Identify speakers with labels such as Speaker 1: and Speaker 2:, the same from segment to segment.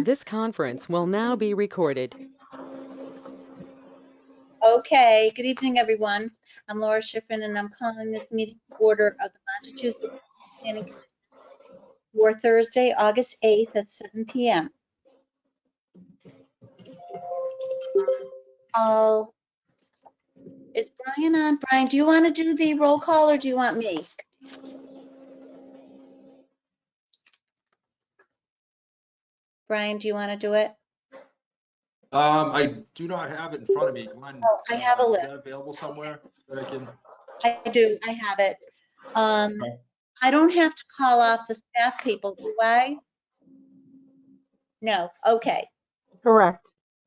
Speaker 1: This conference will now be recorded.
Speaker 2: Okay, good evening, everyone. I'm Laura Schiffrin, and I'm calling this meeting to order of the Massachusetts Planning Commission for Thursday, August 8th at 7 p.m. Is Brian on? Brian, do you want to do the roll call or do you want me? Brian, do you want to do it?
Speaker 3: I do not have it in front of me. Glenn,
Speaker 2: Oh, I have a
Speaker 3: is
Speaker 2: list.
Speaker 3: that available somewhere that I can?
Speaker 2: I do, I have it.
Speaker 3: Okay.
Speaker 2: I don't have to call off the staff people, do I? No, okay,
Speaker 4: Correct.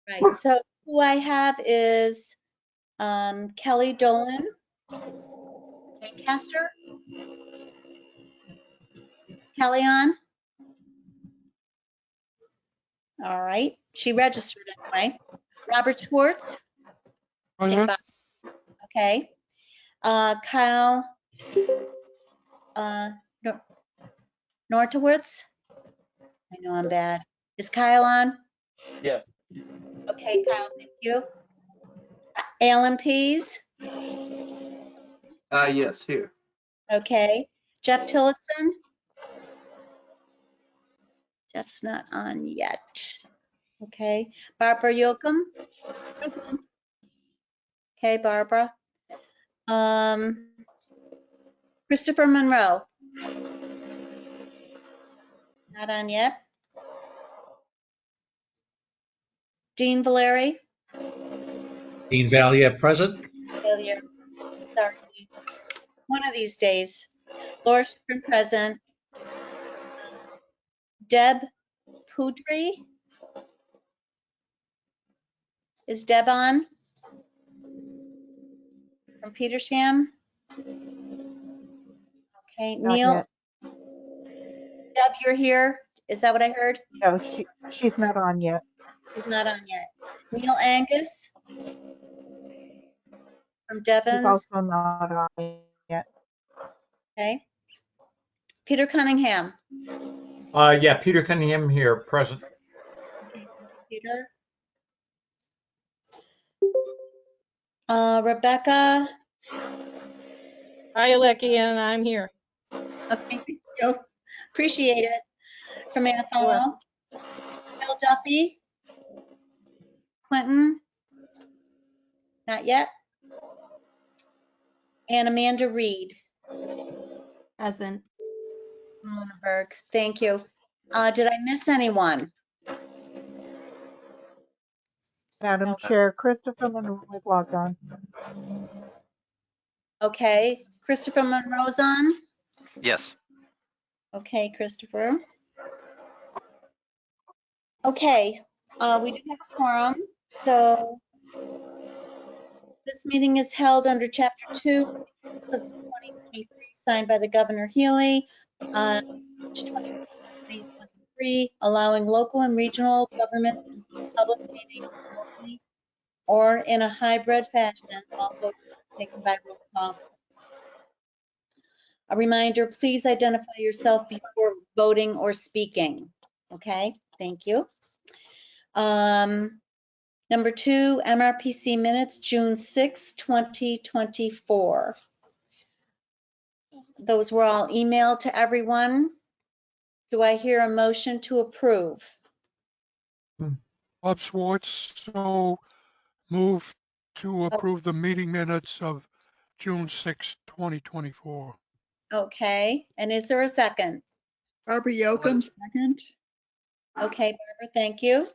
Speaker 2: right. So who I have is Kelly Dolan, Lancaster, Kelly on? All right, she registered anyway. Robert Schwartz?
Speaker 5: Present.
Speaker 2: Okay. Kyle Nortowitz? I know I'm bad. Is Kyle on?
Speaker 5: Yes.
Speaker 2: Okay, Kyle, thank you. Alan Pease?
Speaker 5: Yes, here.
Speaker 2: Okay. Jeff Tillotson? Jeff's not on yet. Okay. Barbara Yocum? Okay, Barbara. Christopher Monroe? Not on yet. Dean Valeri?
Speaker 6: Dean Valier, present.
Speaker 2: Failure. Sorry. One of these days. Laura Schiffrin, present. Deb Poudry? Is Deb on? From Petersham? Okay,
Speaker 4: Not
Speaker 2: Neil?
Speaker 4: yet.
Speaker 2: Deb, you're here? Is that what I heard?
Speaker 4: No, she's not on yet.
Speaker 2: She's not on yet. Neil Angus? From
Speaker 4: She's
Speaker 2: Devon's?
Speaker 4: also not on yet.
Speaker 2: Okay. Peter Cunningham?
Speaker 6: Yeah, Peter Cunningham here, present.
Speaker 2: Peter? Rebecca?
Speaker 7: Hi, Alecky, and I'm here.
Speaker 2: Okay, thank you. Appreciate it. From Athol? Bill Duffy? Clinton? Not yet. And Amanda Reed?
Speaker 7: Present.
Speaker 2: Lunenburg, thank you. Did I miss anyone?
Speaker 4: Madam Chair, Christopher Monroe is logged on.
Speaker 2: Okay, Christopher Monroe's on?
Speaker 8: Yes.
Speaker 2: Okay, Christopher. Okay, we do have a quorum, so this meeting is held under Chapter 2 of the 2023, signed by the Governor Healy on March 2023, allowing local and regional government and public meetings remotely or in a hybrid fashion, all votes taken by roll call. A reminder, please identify yourself before voting or speaking. Okay, thank you. Number 2, MRPC minutes, June 6, 2024. Those were all emailed to everyone. Do I hear a motion to approve?
Speaker 5: Bob Schwartz, so move to approve the meeting minutes of June 6, 2024.
Speaker 2: Okay, and is there a second?
Speaker 9: Barbara Yocum, second.
Speaker 2: Okay, Barbara, thank you.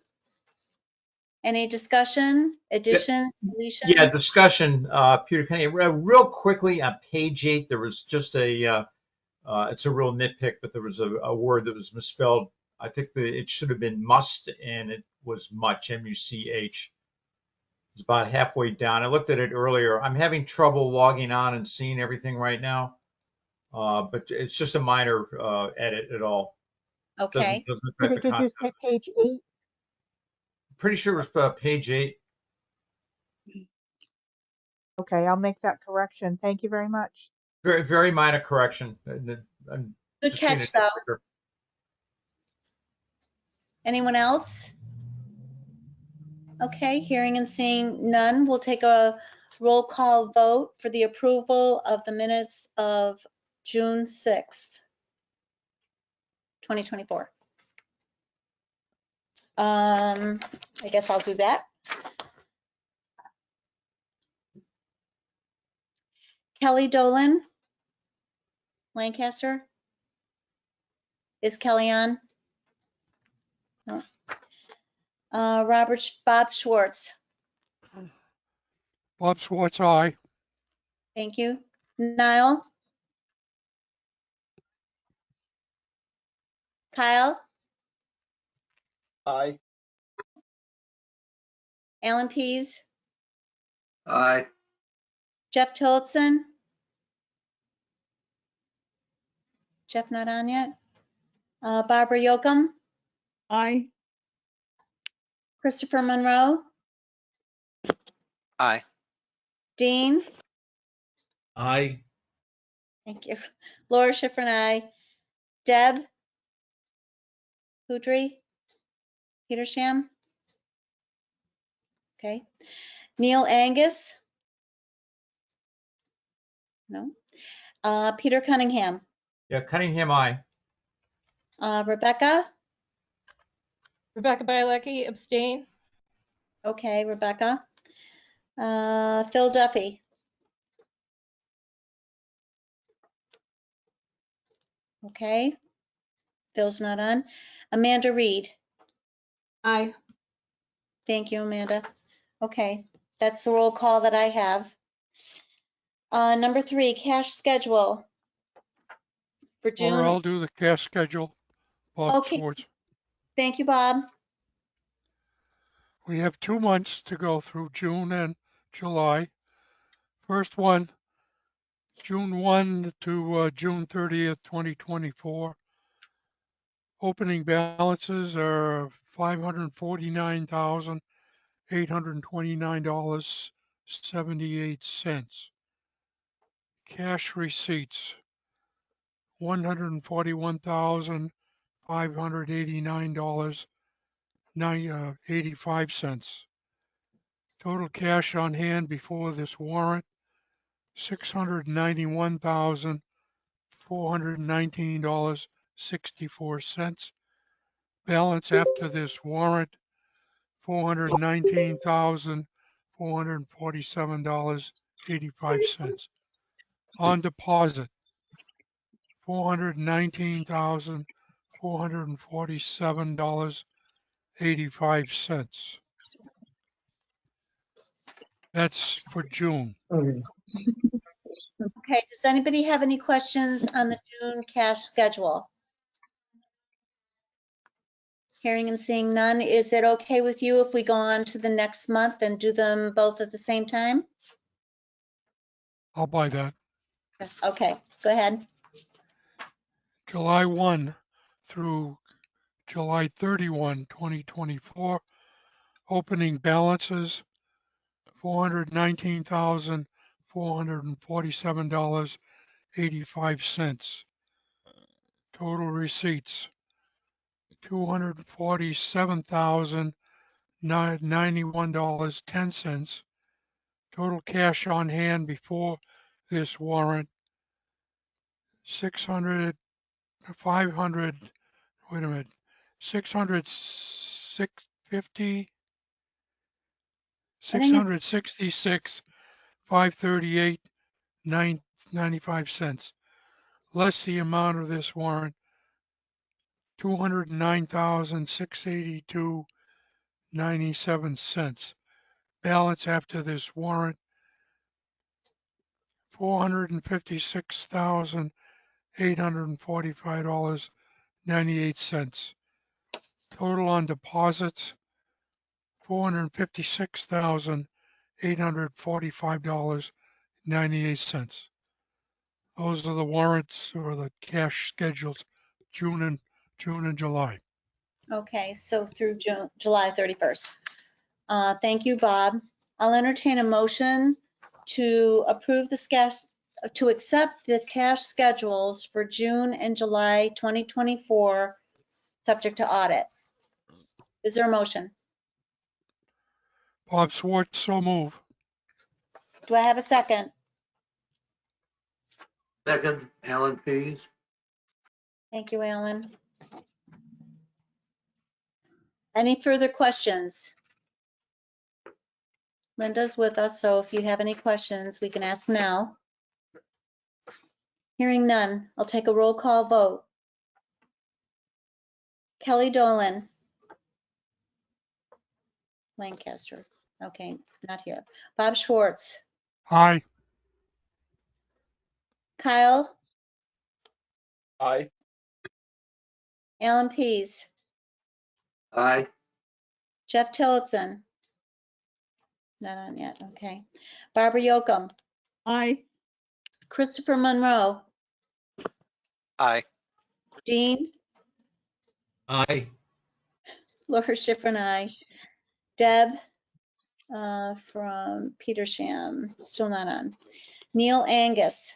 Speaker 2: Any discussion, additions, deletions?
Speaker 6: Yeah, discussion, Peter Cunningham. Real quickly on page 8, there was just it's a real nitpick, but there was a word that was misspelled. I think that it should have been must, and it was much, M-U-C-H. It's about halfway down. I looked at it earlier. I'm having trouble logging on and seeing everything right now, but it's just a minor edit at all.
Speaker 2: Okay,
Speaker 6: Doesn't affect
Speaker 4: Peter,
Speaker 6: the
Speaker 4: did you
Speaker 6: content.
Speaker 4: say page 8?
Speaker 6: Pretty sure it was page 8.
Speaker 4: Okay, I'll make that correction. Thank you very much.
Speaker 6: Very, very minor correction. I'm
Speaker 2: good
Speaker 6: just being a
Speaker 2: catch though.
Speaker 6: nitpicker.
Speaker 2: Anyone else? Okay, hearing and seeing none, we'll take a roll call vote for the approval of the minutes of June 6th, 2024. I guess I'll do that. Kelly Dolan, Lancaster. Is Kelly on? No. Bob Schwartz,
Speaker 5: Bob Swartz, aye.
Speaker 2: thank you. Niall? Kyle?
Speaker 8: Aye.
Speaker 2: Alan Pease?
Speaker 8: Aye.
Speaker 2: Jeff Tillotson? Jeff not on yet? Barbara Yocum?
Speaker 9: Aye.
Speaker 2: Christopher Monroe?
Speaker 8: Aye.
Speaker 2: Dean?
Speaker 3: Aye.
Speaker 2: Thank you. Laura Schifrin, aye. Deb? Houdry? Petersham? Okay. Neil Angus? No. Peter Cunningham?
Speaker 6: Yeah, Cunningham, aye.
Speaker 2: Rebecca?
Speaker 7: Rebecca Bielecki, abstain.
Speaker 2: Okay, Rebecca. Phil Duffy? Okay. Phil's not on. Amanda Reed?
Speaker 7: Aye.
Speaker 2: Thank you, Amanda. Okay, that's the roll call that I have. Number 3, cash schedule for
Speaker 5: Or
Speaker 2: June.
Speaker 5: I'll do the cash schedule. Bob
Speaker 2: Okay.
Speaker 5: Swartz.
Speaker 2: Thank you, Bob.
Speaker 5: We have 2 months to go through, June and July. First one, June 1 to June 30th, 2024. Opening balances are $549,829.78. Cash receipts, $141,589.85. Total cash on hand before this warrant, $691,419.64. Balance after this warrant, $419,447.85. On deposit, $419,447.85. That's for June.
Speaker 2: Okay, does anybody have any questions on the June cash schedule? Hearing and seeing none, is it okay with you if we go on to the next month and do them both at the same time?
Speaker 5: I'll buy that.
Speaker 2: Okay, go ahead.
Speaker 5: July 1 through July 31, 2024. Opening balances, $419,447.85. Total receipts, $247,091.10. Total cash on hand before this warrant, 600, 500, wait a minute, 650, 666, 538, 95 cents. Less the amount of this warrant, 209,682.97 cents. Balance after this warrant, $456,845.98. Total on deposits, $456,845.98. Those are the warrants or the cash schedules, June and July.
Speaker 2: Okay, so through July 31st. Thank you, Bob. I'll entertain a motion to approve to accept the cash schedules for June and July 2024, subject to audit. Is there a motion?
Speaker 5: Bob Schwartz, so move.
Speaker 2: Do I have a second?
Speaker 8: Second, Alan Pease.
Speaker 2: Thank you, Alan. Any further questions? Linda's with us, so if you have any questions, we can ask now. Hearing none, I'll take a roll call vote. Kelly Dolan. Lancaster. Okay, not here. Bob Schwartz.
Speaker 5: Aye.
Speaker 2: Kyle.
Speaker 8: Aye.
Speaker 2: Alan Pease.
Speaker 8: Aye.
Speaker 2: Jeff Tillotson. Not on yet, okay. Barbara Yocum.
Speaker 9: Aye.
Speaker 2: Christopher Monroe.
Speaker 8: Aye.
Speaker 2: Jean.
Speaker 6: Aye.
Speaker 2: Laura Schifrin, aye. Deb from Petersham, still not on. Neil Angus.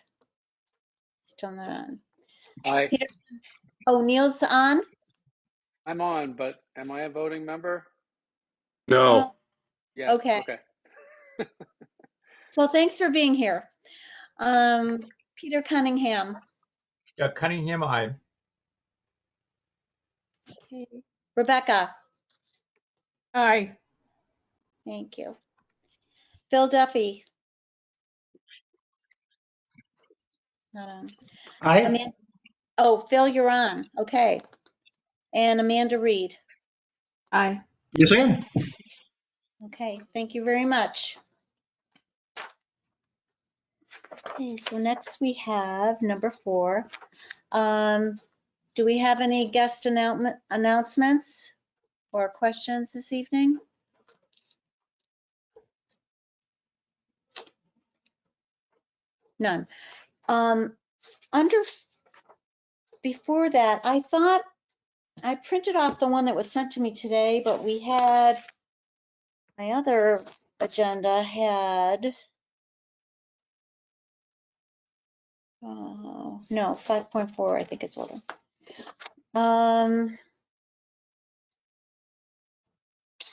Speaker 2: Still not on.
Speaker 10: Aye.
Speaker 2: Peter, oh, Neil's on?
Speaker 10: I'm on, but am I a voting member?
Speaker 3: No,
Speaker 10: Yeah.
Speaker 2: Okay.
Speaker 10: Okay.
Speaker 2: Well, thanks for being here. Peter Cunningham.
Speaker 6: Yeah, Cunningham, aye.
Speaker 2: Okay. Rebecca.
Speaker 7: Aye.
Speaker 2: Thank you. Phil Duffy. Not on.
Speaker 8: Aye.
Speaker 2: Oh, Phil, you're on. Okay. And Amanda Reed.
Speaker 7: Aye.
Speaker 8: Yes, I am.
Speaker 2: Okay, thank you very much. Okay, so next we have number 4. Do we have any guest announcements or questions this evening? None. Before that, I thought I printed off the one that was sent to me today, but we had, my other agenda had, no, 5.4, I think is what.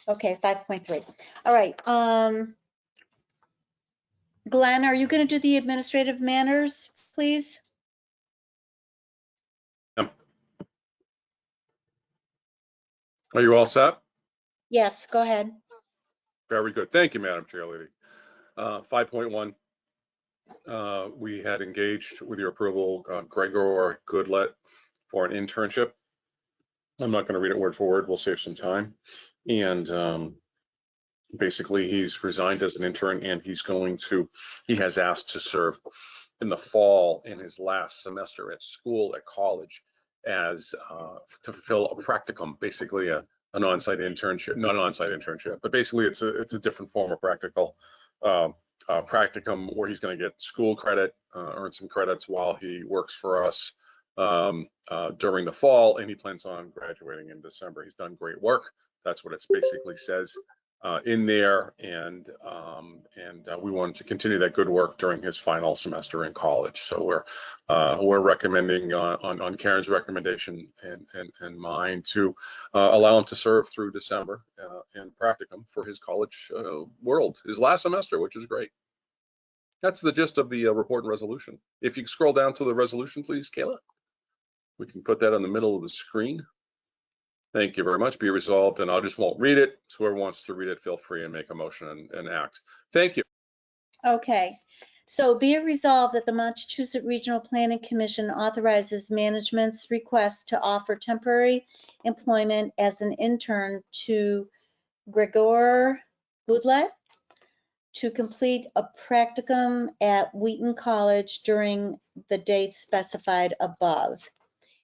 Speaker 2: Okay, 5.3. All right. Glenn, are you going to do the administrative matters, please?
Speaker 3: are you all set?
Speaker 2: Yes, go ahead.
Speaker 3: Very good. Thank you, Madam Chair Lady. 5.1, we had engaged with your approval, Gregor Goodlet for an internship. I'm not going to read it word for word. We'll save some time. And basically, he's resigned as an intern, and he has asked to serve in the fall in his last semester at school, at college, as to fulfill a practicum, basically an on-site internship, not an on-site internship, but basically it's a different form of practicum where he's going to get school credit, earn some credits while he works for us during the fall, and he plans on graduating in December. He's done great work. That's what it basically says in there, and we wanted to continue that good work during his final semester in college. So we're recommending on Karen's recommendation and mine to allow him to serve through December in practicum for his college world, his last semester, which is great. That's the gist of the report and resolution. If you scroll down to the resolution, please, Kayla. We can put that on the middle of the screen. Thank you very much. Be resolved, and I just won't read it. So whoever wants to read it, feel free and make a motion and act. Thank you.
Speaker 2: Okay, so be it resolved that the Montechusett Regional Planning Commission authorizes management's request to offer temporary employment as an intern to Gregor Goodlet to complete a practicum at Wheaton College during the dates specified above.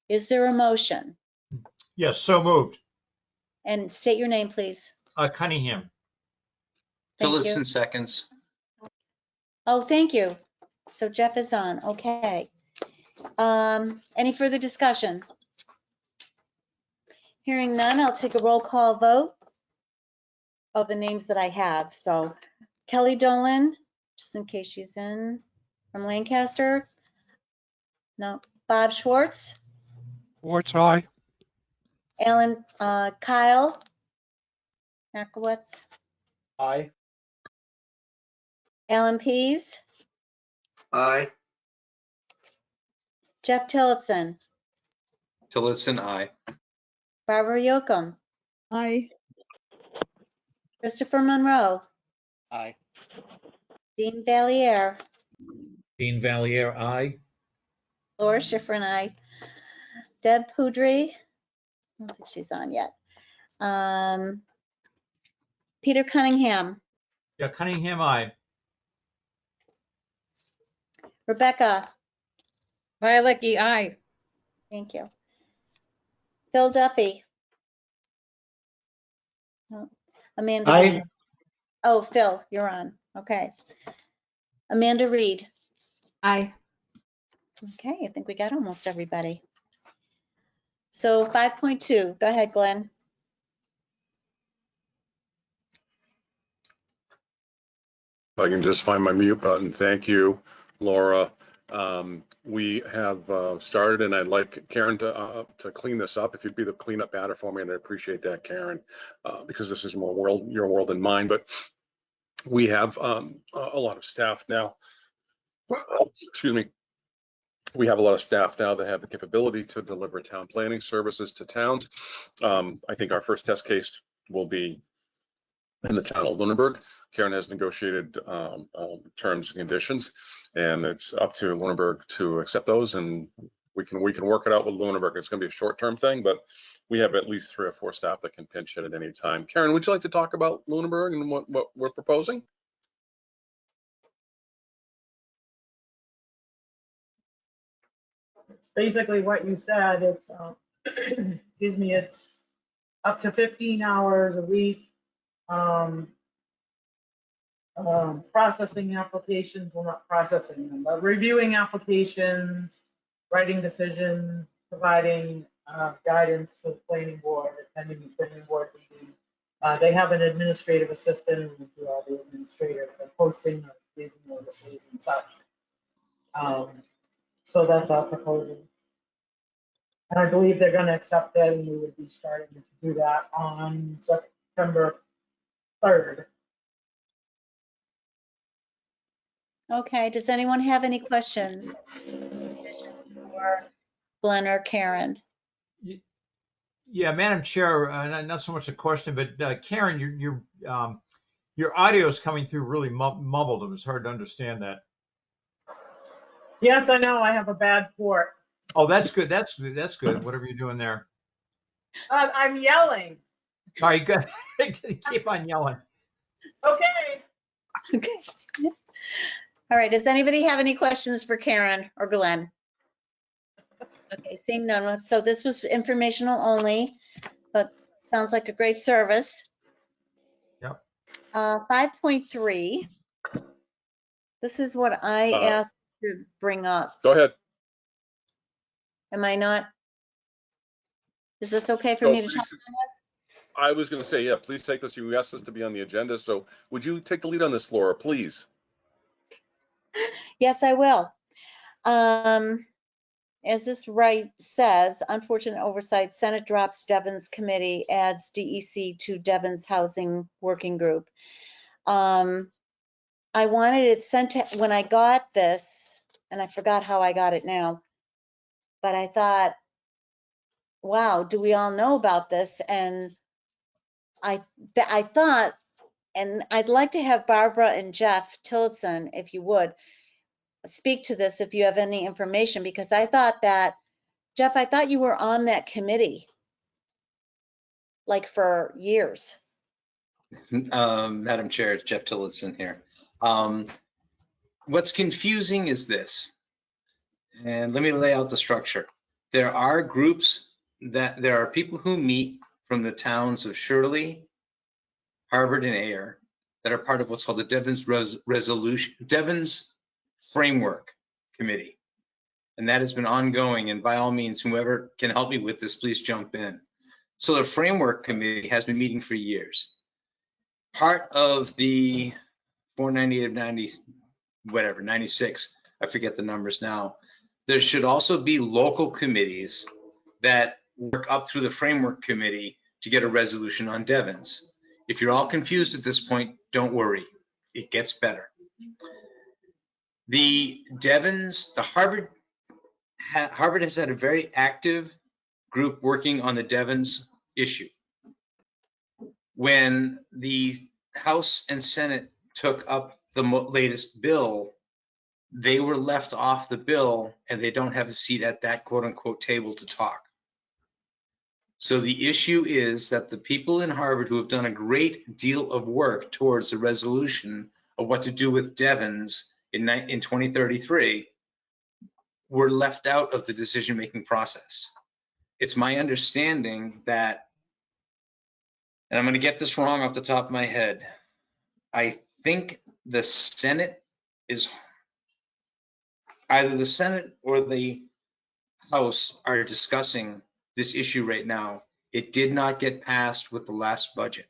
Speaker 2: Is there a motion?
Speaker 6: Yes, so moved.
Speaker 2: And state your name, please.
Speaker 6: Cunningham.
Speaker 2: Thank you.
Speaker 8: Tillotson seconds.
Speaker 2: Oh, thank you. So Jeff is on, okay. Any further discussion? Hearing none, I'll take a roll call vote of the names that I have. So Kelly Dolan, just in case she's in, from Lancaster. No, Bob Schwartz,
Speaker 5: Schwartz, aye.
Speaker 2: Kyle, Markowitz,
Speaker 8: Aye.
Speaker 2: Alan Pease,
Speaker 8: Aye.
Speaker 2: Jeff Tillotson,
Speaker 8: Tillotson, aye.
Speaker 2: Barbara Yocum,
Speaker 9: Aye.
Speaker 2: Christopher Monroe,
Speaker 8: Aye.
Speaker 2: Dean Valier,
Speaker 11: Dean Valier, aye.
Speaker 2: Laura Schifrin, aye. Deb Poudry, I don't think she's on yet. Peter Cunningham,
Speaker 6: Yeah, Cunningham, aye.
Speaker 2: Rebecca,
Speaker 7: Violecki, aye.
Speaker 2: thank you. Phil Duffy. No. Amanda.
Speaker 8: Aye.
Speaker 2: Reed. Oh, Phil, you're on. Okay. Amanda Reed.
Speaker 7: Aye.
Speaker 2: Okay, I think we got almost everybody. So 5.2, go ahead, Glenn.
Speaker 3: If I can just find my mute button. Thank you, Laura. We have started, and I'd like Karen to clean this up. If you'd be the cleanup batter for me, and I appreciate that, Karen, because this is more your world than mine. But we have a lot of staff now. Excuse me. We have a lot of staff now that have the capability to deliver town planning services to towns. I think our first test case will be in the town of Lunenburg. Karen has negotiated terms and conditions, and it's up to Lunenburg to accept those, and we can work it out with Lunenburg. It's going to be a short-term thing, but we have at least 3 or 4 staff that can pinch it at any time. Karen, would you like to talk about Lunenburg and what we're proposing?
Speaker 12: Basically what you said. It's excuse me, it's up to 15 hours a week. Processing applications, well, not processing them, but reviewing applications, writing decisions, providing guidance to the planning board, attending the planning board meeting. They have an administrative assistant who do all the administrative, the posting of legal notices and such. So that's our proposal. And I believe they're going to accept it, and we would be starting to do that on September 3rd.
Speaker 2: Okay, does anyone have any questions for Glenn or Karen?
Speaker 6: Yeah, Madam Chair, not so much a question, but Karen, your audio is coming through really mumbled. It was hard to understand that.
Speaker 12: Yes, I know. I have a bad port.
Speaker 6: Oh, that's good. That's good. That's good. Whatever you're doing there.
Speaker 12: I'm yelling.
Speaker 6: All right, good. Keep on yelling.
Speaker 12: Okay.
Speaker 2: Okay. All right, does anybody have any questions for Karen or Glenn? Okay, seeing none. So this was informational only, but sounds like a great service.
Speaker 6: Yep.
Speaker 2: 5.3. This is what I asked to bring up.
Speaker 3: Go ahead.
Speaker 2: Am I not? Is this okay for
Speaker 3: No,
Speaker 2: me to
Speaker 3: please.
Speaker 2: talk on this?
Speaker 3: I was going to say, yeah, please take this. You asked us to be on the agenda, so would you take the lead on this, Laura, please?
Speaker 2: Yes, I will. As this right says, unfortunate oversight, Senate drops Devon's committee, adds DEC to Devon's housing working group. I wanted it sent to, when I got this, and I forgot how I got it now, but I thought, wow, do we all know about this? And I thought, and I'd like to have Barbara and Jeff Tillotson, if you would, speak to this if you have any information, because I thought that, Jeff, I thought you were on that committee like for years.
Speaker 8: Madam Chair, it's Jeff Tillotson here. What's confusing is this, and let me lay out the structure. There are people who meet from the towns of Shirley, Harvard, and Ayer that are part of what's called the Devon's Framework Committee. And that has been ongoing, and by all means, whoever can help me with this, please jump in. So the Framework Committee has been meeting for years. Part of the 498 of 90, whatever, 96, I forget the numbers now. There should also be local committees that work up through the Framework Committee to get a resolution on Devon's. If you're all confused at this point, don't worry. It gets better. The Devens, the Harvard has had a very active group working on the Devens issue. When the House and Senate took up the latest bill, they were left off the bill and they don't have a seat at that quote unquote table to talk. So the issue is that the people in Harvard who have done a great deal of work towards the resolution of what to do with Devens in 2033 were left out of the decision-making process. It's my understanding that, and I'm going to get this wrong off the top of my head, I think the Senate is, either the Senate or the House are discussing this issue right now. It did not get passed with the last budget.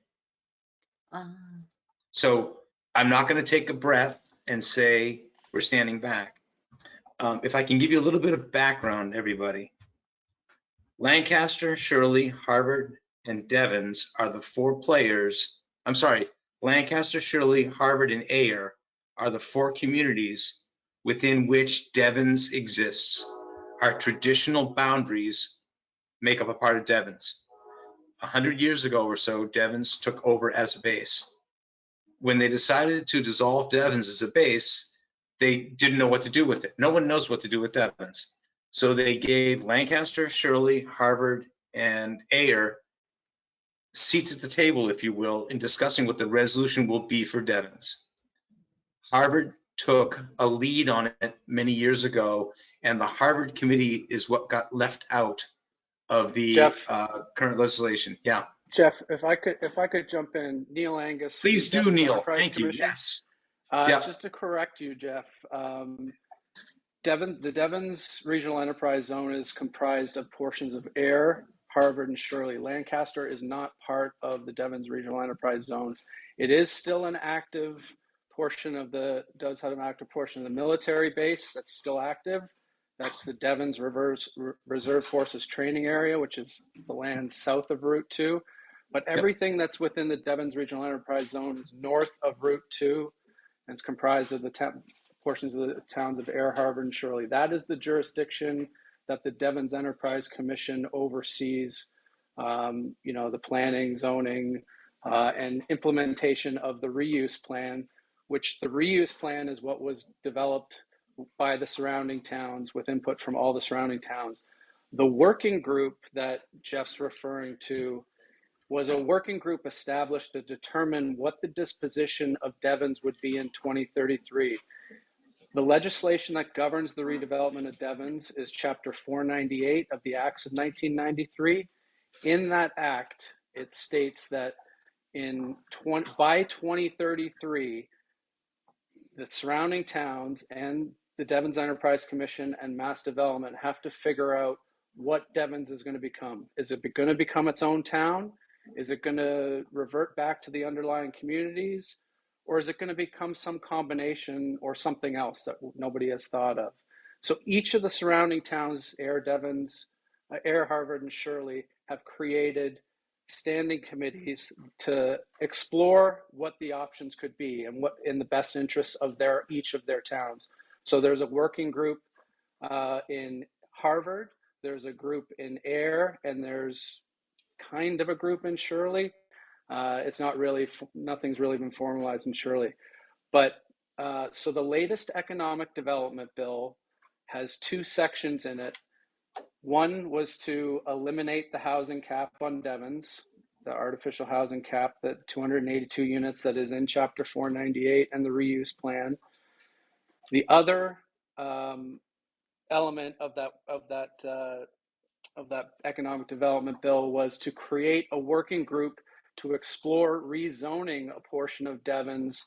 Speaker 8: So I'm not going to take a breath and say we're standing back. If I can give you a little bit of background, everybody. Lancaster, Shirley, Harvard, and Devens are the four players. I'm sorry, Lancaster, Shirley, Harvard, and Ayer are the four communities within which Devens exists. Our traditional boundaries make up a part of Devens. 100 years ago or so, Devens took over as a base. When they decided to dissolve Devens as a base, they didn't know what to do with it. No one knows what to do with Devens. So they gave Lancaster, Shirley, Harvard, and Ayer seats at the table, if you will, in discussing what the resolution will be for Devens. Harvard took a lead on it many years ago, and the Harvard committee is what got left out of the current legislation. Yeah.
Speaker 10: Jeff, if I could jump in, Neil Angus.
Speaker 8: Please do,
Speaker 10: Devens
Speaker 8: Neil.
Speaker 10: Enterprise
Speaker 8: Thank you.
Speaker 10: Commission.
Speaker 8: Yes. Yeah.
Speaker 10: Just to correct you, Jeff, the Devens Regional Enterprise Zone is comprised of portions of Ayer, Harvard, and Shirley. Lancaster is not part of the Devens Regional Enterprise Zone. It is still an active portion of does have an active portion of the military base that's still active. That's the Devens Reserve Forces Training Area, which is the land south of Route 2. But everything that's within the Devens Regional Enterprise Zone is north of Route 2, and it's comprised of the portions of the towns of Ayer, Harvard, and Shirley. That is the jurisdiction that the Devens Enterprise Commission oversees, the planning, zoning, and implementation of the reuse plan, which the reuse plan is what was developed by the surrounding towns with input from all the surrounding towns. The working group that Jeff's referring to was a working group established to determine what the disposition of Devens would be in 2033. The legislation that governs the redevelopment of Devens is Chapter 498 of the Acts of 1993. In that act, it states that by 2033, the surrounding towns and the Devens Enterprise Commission and Mass Development have to figure out what Devens is going to become. Is it going to become its own town? Is it going to revert back to the underlying communities? Or is it going to become some combination or something else that nobody has thought of? So each of the surrounding towns, Ayer, Devens, Ayer, Harvard, and Shirley, have created standing committees to explore what the options could be and what in the best interest of each of their towns. So there's a working group in Harvard, there's a group in Ayer, and there's kind of a group in Shirley. Nothing's really been formalized in Shirley. But so the latest economic development bill has two sections in it. One was to eliminate the housing cap on Devens, the artificial housing cap, that 282 units that is in Chapter 498 and the reuse plan. The other element of that economic development bill was to create a working group to explore rezoning a portion of Devens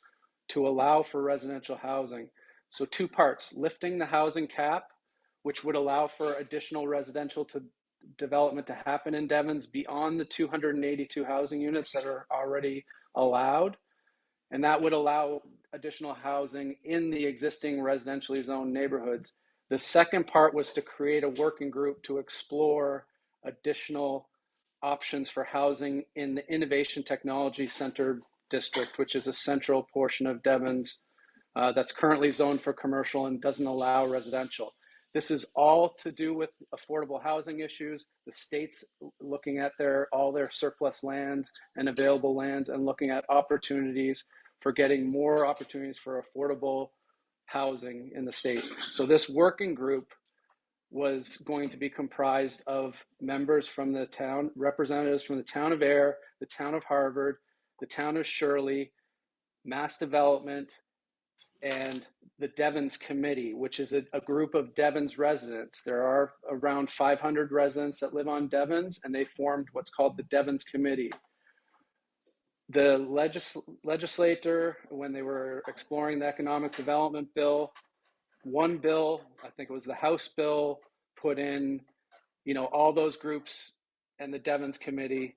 Speaker 10: to allow for residential housing. So two parts: lifting the housing cap, which would allow for additional residential development to happen in Devens beyond the 282 housing units that are already allowed. And that would allow additional housing in the existing residentially zoned neighborhoods. The second part was to create a working group to explore additional options for housing in the Innovation Technology Center District, which is a central portion of Devon's that's currently zoned for commercial and doesn't allow residential. This is all to do with affordable housing issues. The state's looking at all their surplus lands and available lands and looking at opportunities for getting more opportunities for affordable housing in the state. So this working group was going to be comprised of members from the town, representatives from the town of Air, the town of Harvard, the town of Shirley, Mass Development, and the Devens Committee, which is a group of Devens residents. There are around 500 residents that live on Devens, and they formed what's called the Devens Committee. The legislator, when they were exploring the economic development bill, one bill, I think it was the House bill, put in, all those groups and the Devens Committee.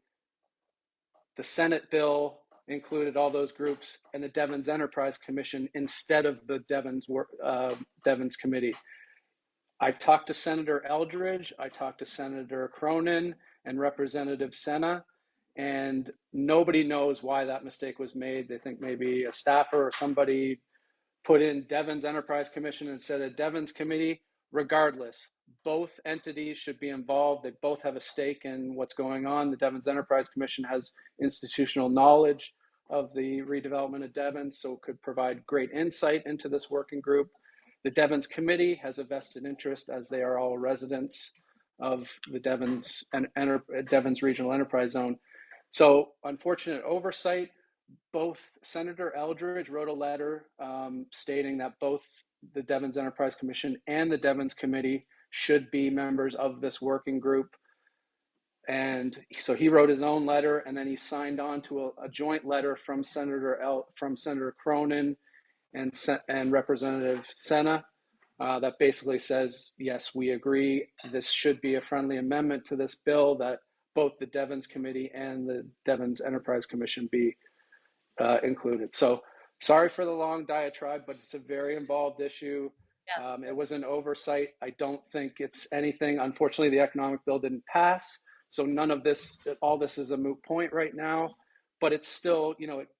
Speaker 10: The Senate bill included all those groups and the Devens Enterprise Commission instead of the Devens Committee. I talked to Senator Eldridge, I talked to Senator Cronin and Representative Sena, and nobody knows why that mistake was made. They think maybe a staffer or somebody put in Devens Enterprise Commission instead of Devens Committee. Regardless, both entities should be involved. They both have a stake in what's going on. The Devens Enterprise Commission has institutional knowledge of the redevelopment of Devens, so it could provide great insight into this working group. The Devens Committee has a vested interest, as they are all residents of the Devens Regional Enterprise Zone. So unfortunate oversight. Both Senator Eldridge wrote a letter stating that both the Devens Enterprise Commission and the Devens Committee should be members of this working group. And so he wrote his own letter, and then he signed on to a joint letter from Senator Cronin and Representative Sena that basically says, yes, we agree. This should be a friendly amendment to this bill that both the Devens Committee and the Devens Enterprise Commission be included. So sorry for the long diatribe, but it's a very involved issue. It was an oversight. I don't think it's anything. Unfortunately, the economic bill didn't pass. So none of this, all this is a moot point right now, but it's still,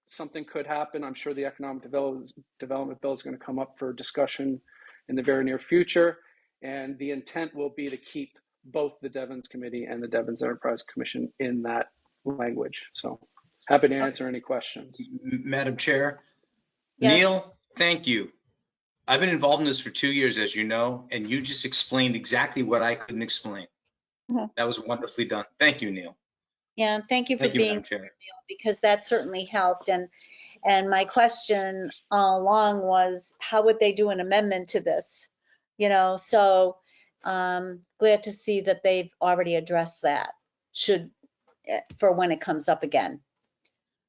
Speaker 10: something could happen. I'm sure the economic development bill is going to come up for discussion in the very near future. And the intent will be to keep both the Devens Committee and the Devens Enterprise Commission in that language. So happy to answer any questions.
Speaker 8: Madam Chair.
Speaker 2: Yes.
Speaker 8: Neil, thank you. I've been involved in this for 2 years, as you know, and you just explained exactly what I couldn't explain. That was wonderfully done. Thank you, Neil.
Speaker 2: Yeah, thank you for
Speaker 8: Thank you,
Speaker 2: being
Speaker 8: Madam Chair.
Speaker 2: here, Neil, because that certainly helped. And my question all along was, how would they do an amendment to this? So glad to see that they've already addressed that, for when it comes up again.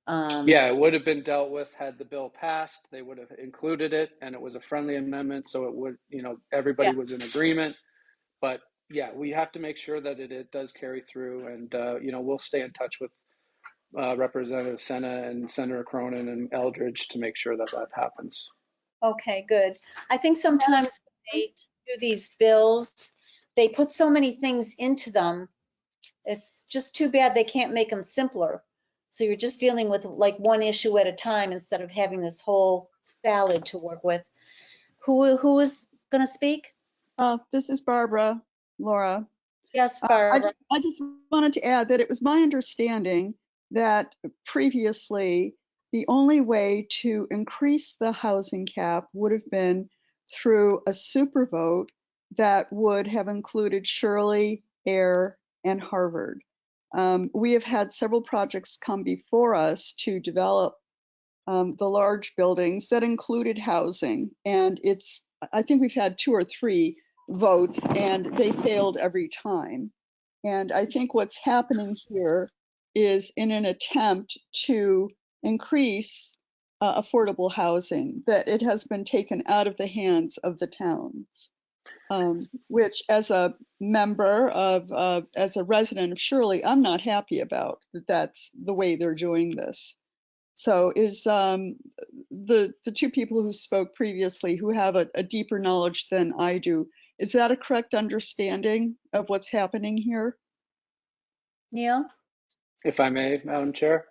Speaker 10: Yeah, it would have been dealt with had the bill passed. They would have included it, and it was a friendly amendment, so it would, everybody was in agreement. But yeah, we have to make sure that it does carry through, and we'll stay in touch with Representative Sena and Senator Cronin and Eldridge to make sure that that happens.
Speaker 2: Okay, good. I think sometimes when they do these bills, they put so many things into them. It's just too bad they can't make them simpler. So you're just dealing with like one issue at a time instead of having this whole salad to work with. Who is going to speak?
Speaker 9: This is Barbara, Laura.
Speaker 2: Yes, Barbara.
Speaker 9: I just wanted to add that it was my understanding that previously the only way to increase the housing cap would have been through a super vote that would have included Shirley, Air, and Harvard. We have had several projects come before us to develop the large buildings that included housing, and I think we've had 2 or 3 votes and they failed every time. And I think what's happening here is in an attempt to increase affordable housing, that it has been taken out of the hands of the towns, which as a member of, as a resident of Shirley, I'm not happy about that. That's the way they're doing this. So is the 2 people who spoke previously, who have a deeper knowledge than I do, is that a correct understanding of what's happening here?
Speaker 2: Neil?
Speaker 10: If I may, Madam Chair.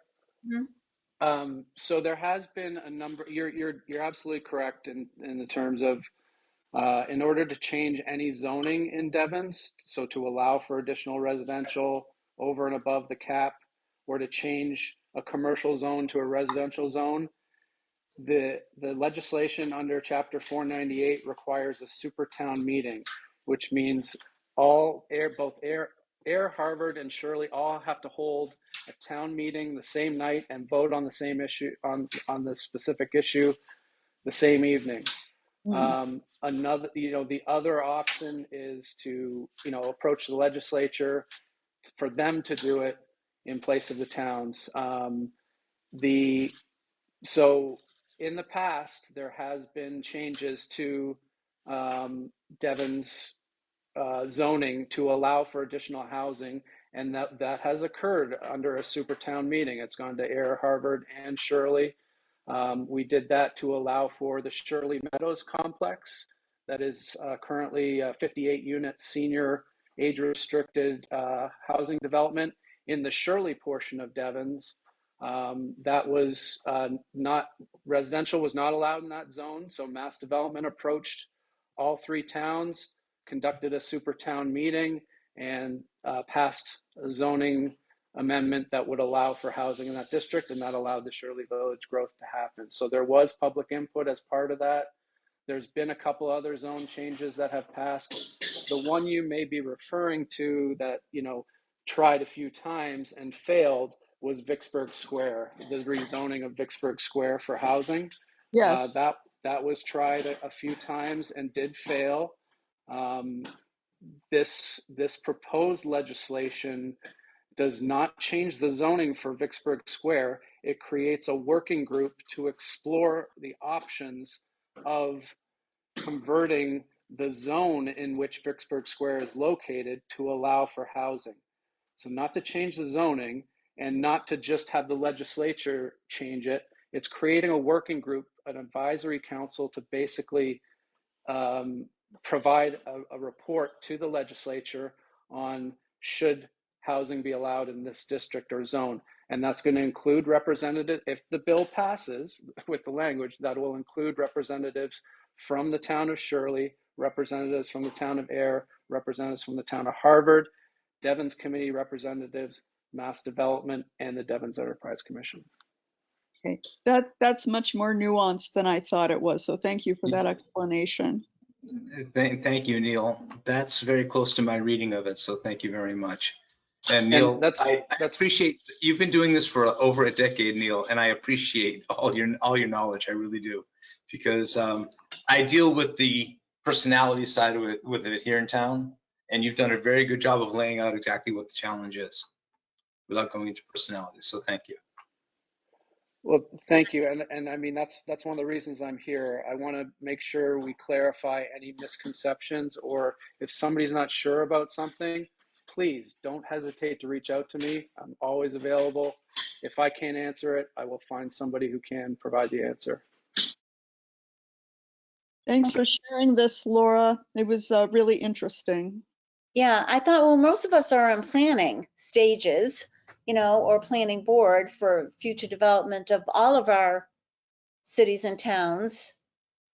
Speaker 2: Mhm.
Speaker 10: So there has been a number, you're absolutely correct in the terms of, in order to change any zoning in Devens, so to allow for additional residential over and above the cap, or to change a commercial zone to a residential zone, the legislation under Chapter 498 requires a super town meeting, which means both Air, Harvard, and Shirley all have to hold a town meeting the same night and vote on the same issue, on the specific issue the same evening. Another, the other option is to, approach the legislature for them to do it in place of the towns. So in the past, there has been changes to Devon's zoning to allow for additional housing, and that has occurred under a super town meeting. It's gone to Air, Harvard, and Shirley. We did that to allow for the Shirley Meadows complex that is currently a 58-unit senior age-restricted housing development in the Shirley portion of Devens. That was not, residential was not allowed in that zone, so Mass Development approached all three towns, conducted a super town meeting, and passed a zoning amendment that would allow for housing in that district, and that allowed the Shirley Village growth to happen. So there was public input as part of that. There's been a couple other zone changes that have passed. The one you may be referring to that, tried a few times and failed was Vicksburg Square, the rezoning of Vicksburg Square for housing.
Speaker 9: Yes.
Speaker 10: That was tried a few times and did fail. This proposed legislation does not change the zoning for Vicksburg Square. It creates a working group to explore the options of converting the zone in which Vicksburg Square is located to allow for housing. So not to change the zoning and not to just have the legislature change it. It's creating a working group, an advisory council to basically provide a report to the legislature on should housing be allowed in this district or zone. And that's going to include representatives, if the bill passes with the language, that will include representatives from the town of Shirley, representatives from the town of Air, representatives from the town of Harvard, Devens Committee representatives, Mass Development, and the Devens Enterprise Commission.
Speaker 9: Okay, that's much more nuanced than I thought it was. So thank you for that explanation.
Speaker 8: Thank you, Neil. That's very close to my reading of it, so thank you very much. And Neil, I appreciate, you've been doing this for over a decade, Neil, and I appreciate all your knowledge. I really do, because I deal with the personality side with it here in town, and you've done a very good job of laying out exactly what the challenge is without going into personality. So thank you.
Speaker 10: Well, thank you. And I mean, that's one of the reasons I'm here. I want to make sure we clarify any misconceptions, or if somebody's not sure about something, please don't hesitate to reach out to me. I'm always available. If I can't answer it, I will find somebody who can provide the answer.
Speaker 9: Thanks for sharing this, Laura. It was really interesting.
Speaker 2: Yeah, I thought, well, most of us are in planning stages, or planning board for future development of all of our cities and towns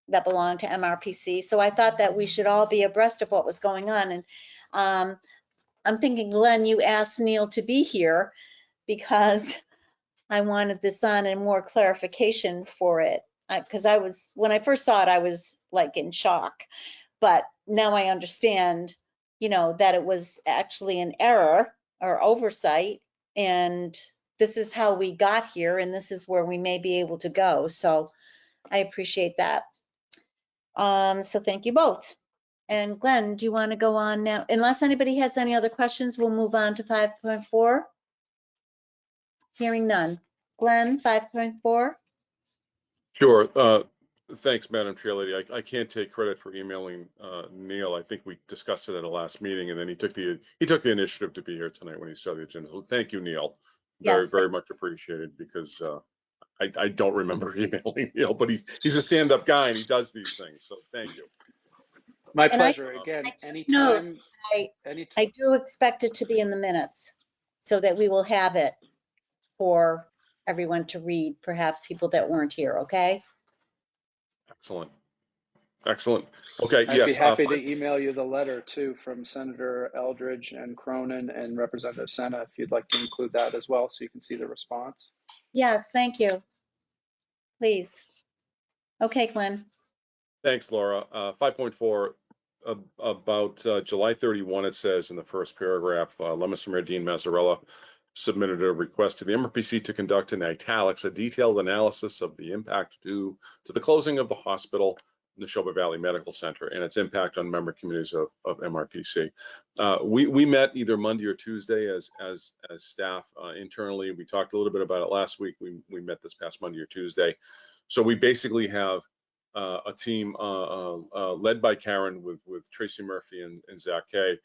Speaker 2: that belong to MRPC. So I thought that we should all be abreast of what was going on. And I'm thinking, Glenn, you asked Neil to be here because I wanted this on and more clarification for it. Because when I first saw it, I was like in shock. But now I understand, that it was actually an error or oversight. And this is how we got here, and this is where we may be able to go. So I appreciate that. So thank you both. And Glenn, do you want to go on now? Unless anybody has any other questions, we'll move on to 5.4. Hearing none. Glenn, 5.4.
Speaker 3: Sure. Thanks, Madam Chair Lady. I can't take credit for emailing Neil. I think we discussed it at a last meeting, and then he took the initiative to be here tonight when he saw the agenda. So thank you, Neil. Very much appreciated, because I don't remember emailing Neil, but he's a stand-up guy and he does these things. So thank you.
Speaker 10: My pleasure. Again, anytime.
Speaker 2: I do expect it to be in the minutes. so that we will have it for everyone to read, perhaps people that weren't here, okay?
Speaker 3: Excellent. Excellent. Okay,
Speaker 10: I'd be
Speaker 3: yes.
Speaker 10: happy to email you the letter too from Senator Eldridge and Cronin and Representative Senna if you'd like to include that as well, so you can see the response.
Speaker 2: Yes, thank you. Please. Okay, Glenn.
Speaker 3: Thanks, Laura. 5.4, about July 31, it says in the first paragraph, Leominster Mayor Dean Mazzarella submitted a request to the MRPC to conduct in italics a detailed analysis of the impact due to the closing of the hospital, Neshoba Valley Medical Center, and its impact on member communities of MRPC. We met either Monday or Tuesday as staff internally. We talked a little bit about it last week. We met this past Monday or Tuesday. So we basically have a team led by Karen with Tracy Murphy and Zach Kay,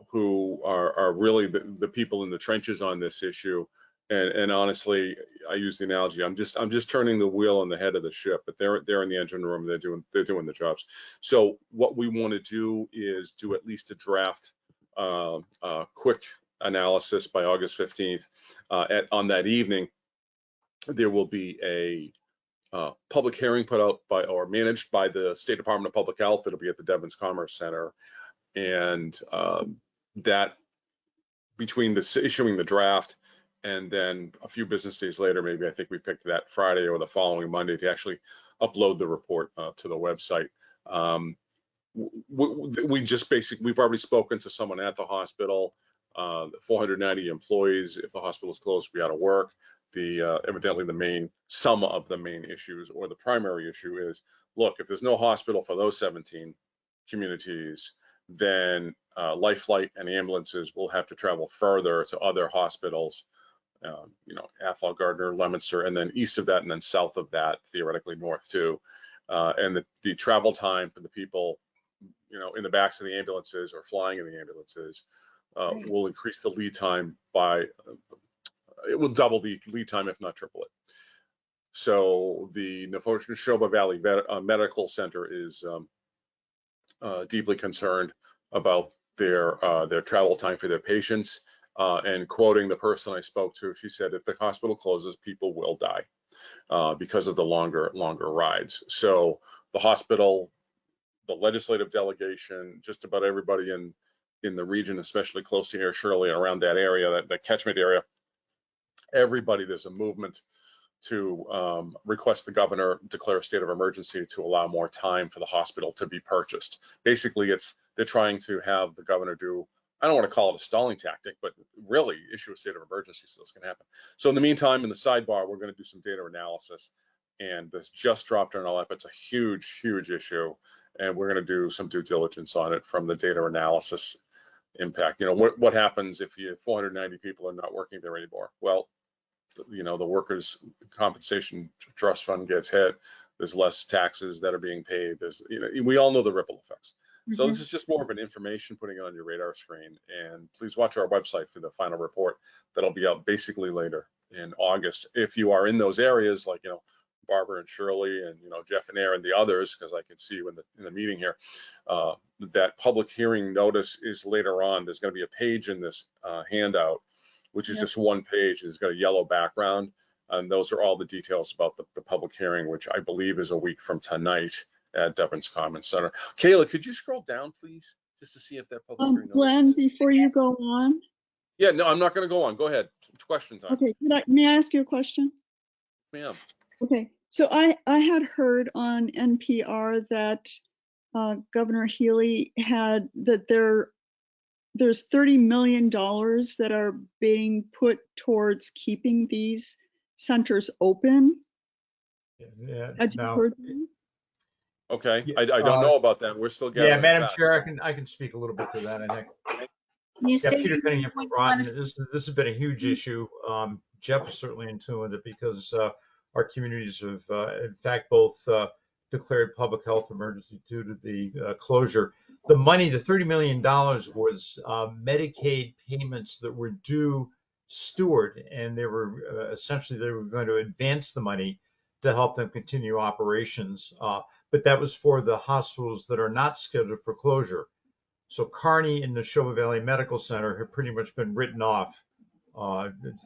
Speaker 3: who are really the people in the trenches on this issue. And honestly, I use the analogy, I'm just turning the wheel on the head of the ship, but they're in the engine room, they're doing the jobs. So what we want to do is do at least a draft quick analysis by August 15th. On that evening, there will be a public hearing put out by or managed by the State Department of Public Health. It'll be at the Devon's Commerce Center, and that between the issuing the draft and then a few business days later, maybe I think we picked that Friday or the following Monday to actually upload the report to the website. We just basically, we've already spoken to someone at the hospital, 490 employees. If the hospital is closed, we out of work. Evidently some of the main issues or the primary issue is, look, if there's no hospital for those 17 communities, then Life Flight and ambulances will have to travel further to other hospitals, Athol, Gardner, Leominster, and then east of that, and then south of that, theoretically north too. And the travel time for the people, in the backs of the ambulances or flying in the ambulances will increase the lead time by, it will double the lead time, if not triple it. So the Neshoba Valley Medical Center is deeply concerned about their travel time for their patients. And quoting the person I spoke to, she said, if the hospital closes, people will die because of the longer rides. So the hospital, the legislative delegation, just about everybody in the region, especially close to here, Shirley, around that area, that catchment area, everybody, there's a movement to request the governor declare a state of emergency to allow more time for the hospital to be purchased. Basically, they're trying to have the governor do, I don't want to call it a stalling tactic, but really issue a state of emergency so this can happen. So in the meantime, in the sidebar, we're going to do some data analysis, and this just dropped on our lap. It's a huge, huge issue, and we're going to do some due diligence on it from the data analysis impact. What happens if 490 people are not working there anymore? Well, the workers' compensation trust fund gets hit. There's less taxes that are being paid. We all know the ripple effects. So this is just more of an information, putting it on your radar screen. And please watch our website for the final report that'll be out basically later in August. If you are in those areas, like Barbara and Shirley and Jeff and Aaron, the others, because I can see you in the meeting here, that public hearing notice is later on. There's going to be a page in this handout, which is just one page. It's got a yellow background, and those are all the details about the public hearing, which I believe is a week from tonight at Devon's Common Center. Kayla, could you scroll down, please, just to see if that public hearing
Speaker 9: Glenn, before you go on.
Speaker 3: Yeah, no, I'm not going to go on. Go ahead. Question time.
Speaker 9: Okay, may I ask you a question?
Speaker 3: Ma'am.
Speaker 9: Okay, so I had heard on NPR that Governor Healy had that there's $30 million that are being put towards keeping these centers open.
Speaker 6: Yeah,
Speaker 9: Had you heard that?
Speaker 3: Okay, I don't know about that. We're still gathering.
Speaker 6: Yeah, Madam
Speaker 3: facts.
Speaker 6: Chair, I can speak a little bit to that, I think.
Speaker 2: Can you state
Speaker 6: Peter Cunningham from
Speaker 2: what you
Speaker 6: Groton.
Speaker 2: want to-
Speaker 6: This has been a huge issue. Jeff is certainly in tune with it because our communities have, in fact, both declared public health emergency due to the closure. The money, the $30 million, was Medicaid payments that were due Stewart, and they were essentially they were going to advance the money to help them continue operations. But that was for the hospitals that are not scheduled for closure. So Kearney and the Neshoba Valley Medical Center have pretty much been written off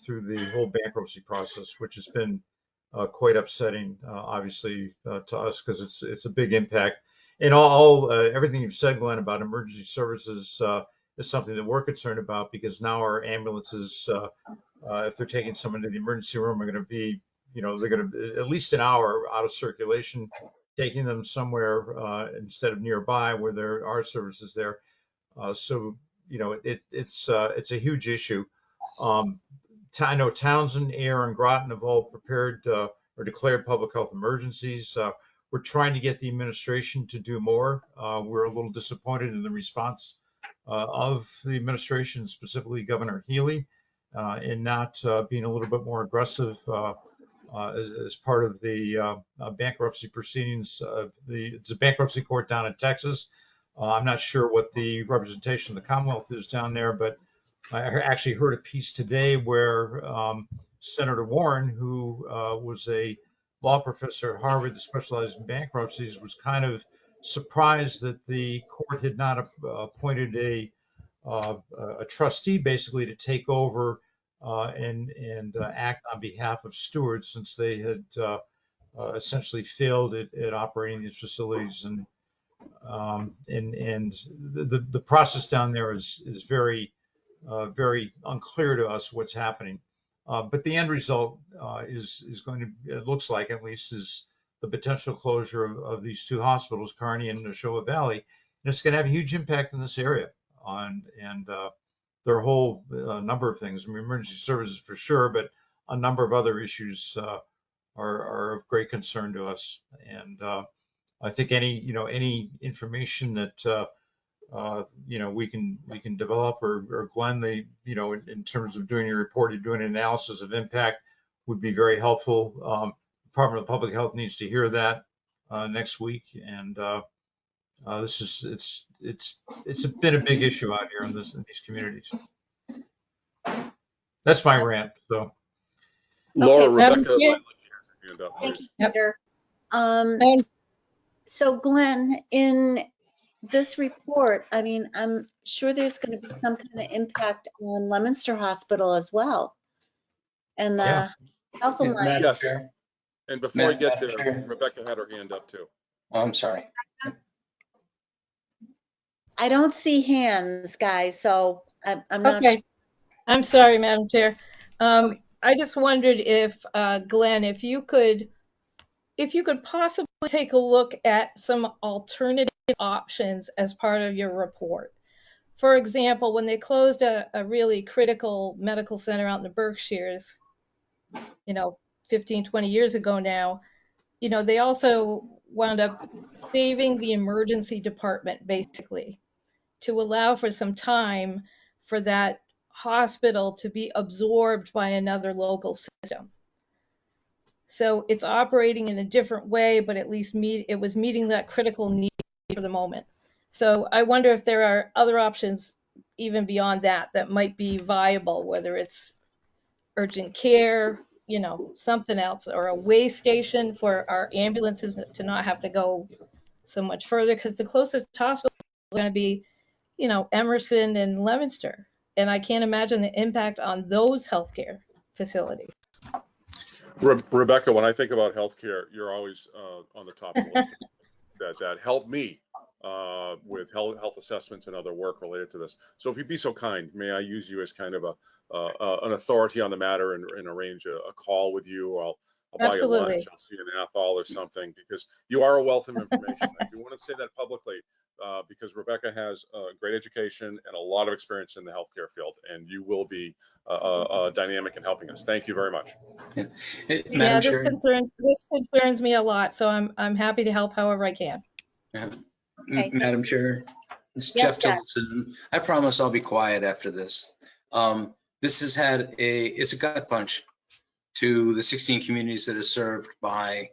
Speaker 6: through the whole bankruptcy process, which has been quite upsetting, obviously, to us because it's a big impact. And everything you've said, Glenn, about emergency services is something that we're concerned about because now our ambulances, if they're taking someone to the emergency room, are going to be, they're going to at least an hour out of circulation, taking them somewhere instead of nearby where there are services there. So it's a huge issue. I know Townsend, Ayer, and Groton have all prepared or declared public health emergencies. We're trying to get the administration to do more. We're a little disappointed in the response of the administration, specifically Governor Healy, in not being a little bit more aggressive as part of the bankruptcy proceedings. It's a bankruptcy court down in Texas. I'm not sure what the representation of the Commonwealth is down there, but I actually heard a piece today where Senator Warren, who was a law professor at Harvard that specialized in bankruptcies, was kind of surprised that the court had not appointed a trustee basically to take over and act on behalf of stewards, since they had essentially failed at operating these facilities. And the process down there is very unclear to us what's happening. But the end result is going to, it looks like at least, is the potential closure of these two hospitals, Kearney and Neshoba Valley. And it's going to have a huge impact in this area and there are a whole number of things. I mean, emergency services for sure, but a number of other issues are of great concern to us. And I think any information that we can develop, or Glenn, in terms of doing your report, you're doing an analysis of impact, would be very helpful. Department of Public Health needs to hear that next week, and it's been a big issue out here in these communities. That's my rant. So,
Speaker 3: Laura,
Speaker 7: Madam
Speaker 3: Rebecca,
Speaker 7: Chair?
Speaker 3: hand up,
Speaker 2: Thank
Speaker 3: please.
Speaker 2: you, Peter. So Glenn, in this report, I mean, I'm sure there's going to be some kind of impact on Leominster Hospital as well. And the Health Alliance.
Speaker 8: Madam
Speaker 3: Yes.
Speaker 8: Chair.
Speaker 3: And before I get
Speaker 8: Madam
Speaker 3: there,
Speaker 8: Chair.
Speaker 3: Rebecca had her hand up too.
Speaker 8: Oh, I'm sorry.
Speaker 2: I don't see hands, guys, so I'm not
Speaker 7: Okay.
Speaker 2: sure.
Speaker 7: I'm sorry, Madam Chair. I just wondered if, Glenn, if you could possibly take a look at some alternative options as part of your report. For example, when they closed a really critical medical center out in the Berkshires, 15, 20 years ago now, they also wound up saving the emergency department, basically, to allow for some time for that hospital to be absorbed by another local system. So it's operating in a different way, but at least it was meeting that critical need for the moment. So I wonder if there are other options even beyond that might be viable, whether it's urgent care, something else, or a way station for our ambulances to not have to go so much further, because the closest hospital is going to be, Emerson and Leominster. And I can't imagine the impact on those healthcare facilities.
Speaker 3: Rebecca, when I think about healthcare, you're always on the top of the list. That helped me with health assessments and other work related to this. So if you'd be so kind, may I use you as kind of an authority on the matter and arrange a call with you? I'll buy you lunch. I'll see you in Athol or something, because you are a wealth of information. I do want to say that publicly because Rebecca has great education and a lot of experience in the healthcare field, and you will be dynamic in helping us. Thank you very much.
Speaker 7: Yeah, this concerns me a lot, so I'm happy to help however I can.
Speaker 2: Okay.
Speaker 8: Madam Chair, it's
Speaker 2: Yes,
Speaker 8: Jeff Tillotson. I promise I'll be quiet after this. This has had it's a gut punch to the 16 communities that are served by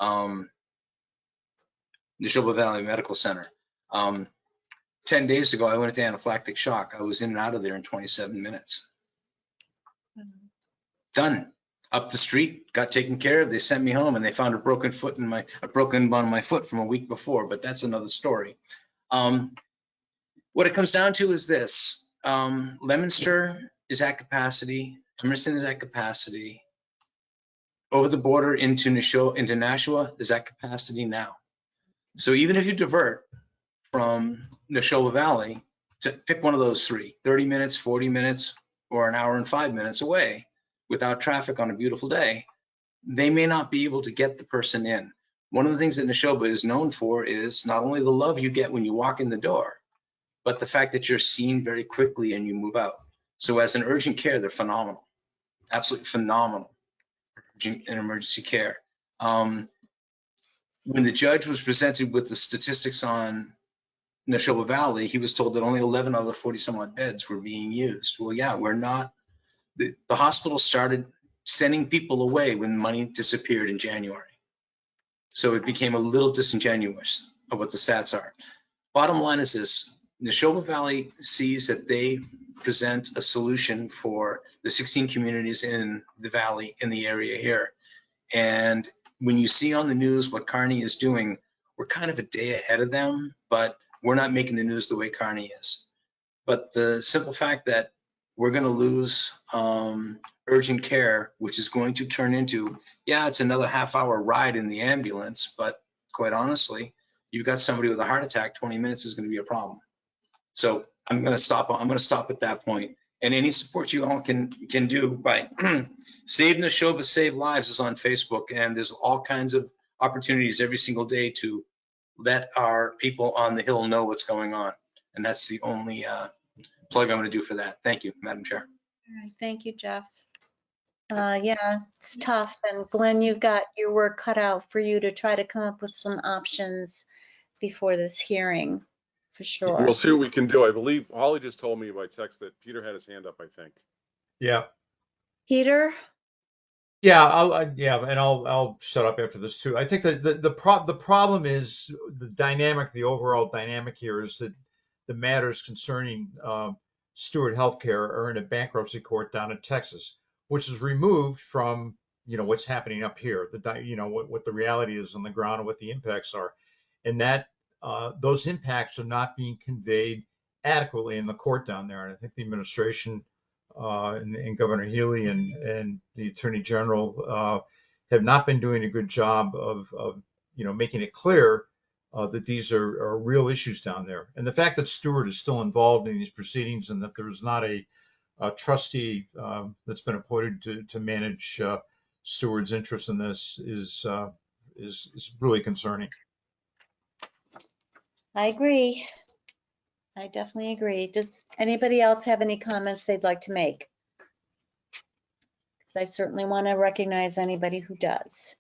Speaker 8: Neshoba Valley Medical Center. 10 days ago, I went into anaphylactic shock. I was in and out of there in 27 minutes. Done. Up the street, got taken care of. They sent me home, and they found a broken bone in my foot from a week before, but that's another story. What it comes down to is this. Leominster is at capacity. Emerson is at capacity. Over the border into Nashua is at capacity now. So even if you divert from Neshoba Valley to pick one of those three, 30 minutes, 40 minutes, or an hour and 5 minutes away without traffic on a beautiful day, they may not be able to get the person in. One of the things that Neshoba is known for is not only the love you get when you walk in the door, but the fact that you're seen very quickly and you move out. So as an urgent care, they're phenomenal, absolutely phenomenal in emergency care. When the judge was presented with the statistics on Neshoba Valley, he was told that only 11 out of the 40 some odd beds were being used. Well, yeah, we're not. The hospital started sending people away when money disappeared in January. So it became a little disingenuous of what the stats are. Bottom line is this: Neshoba Valley sees that they present a solution for the 16 communities in the valley, in the area here. And when you see on the news what Kearney is doing, we're kind of a day ahead of them, but we're not making the news the way Kearney is. But the simple fact that we're going to lose urgent care, which is going to turn into, yeah, it's another half-hour ride in the ambulance, but quite honestly, you've got somebody with a heart attack, 20 minutes is going to be a problem. So I'm going to stop at that point. And any support you all can do by Save Neshoba, Save Lives is on Facebook, and there's all kinds of opportunities every single day to let our people on the Hill know what's going on. And that's the only plug I'm going to do for that. Thank you, Madam Chair.
Speaker 2: All right, thank you, Jeff. Yeah, it's tough. And Glenn, you've got your work cut out for you to try to come up with some options before this hearing, for sure.
Speaker 3: We'll see what we can do. I believe Holly just told me by text that Peter had his hand up, I think.
Speaker 6: Yeah.
Speaker 2: Peter?
Speaker 6: Yeah, I'll shut up after this too. I think that the problem is the dynamic, the overall dynamic here is that the matters concerning Steward Healthcare are in a bankruptcy court down in Texas, which is removed from what's happening up here. What the reality is on the ground and what the impacts are, and that those impacts are not being conveyed adequately in the court down there. And I think the administration and Governor Healy and the Attorney General have not been doing a good job of making it clear that these are real issues down there. And the fact that Steward is still involved in these proceedings and that there's not a trustee that's been appointed to manage Steward's interest in this is really concerning.
Speaker 2: I agree. I definitely agree. Does anybody else have any comments they'd like to make? Because I certainly want to recognize anybody who does.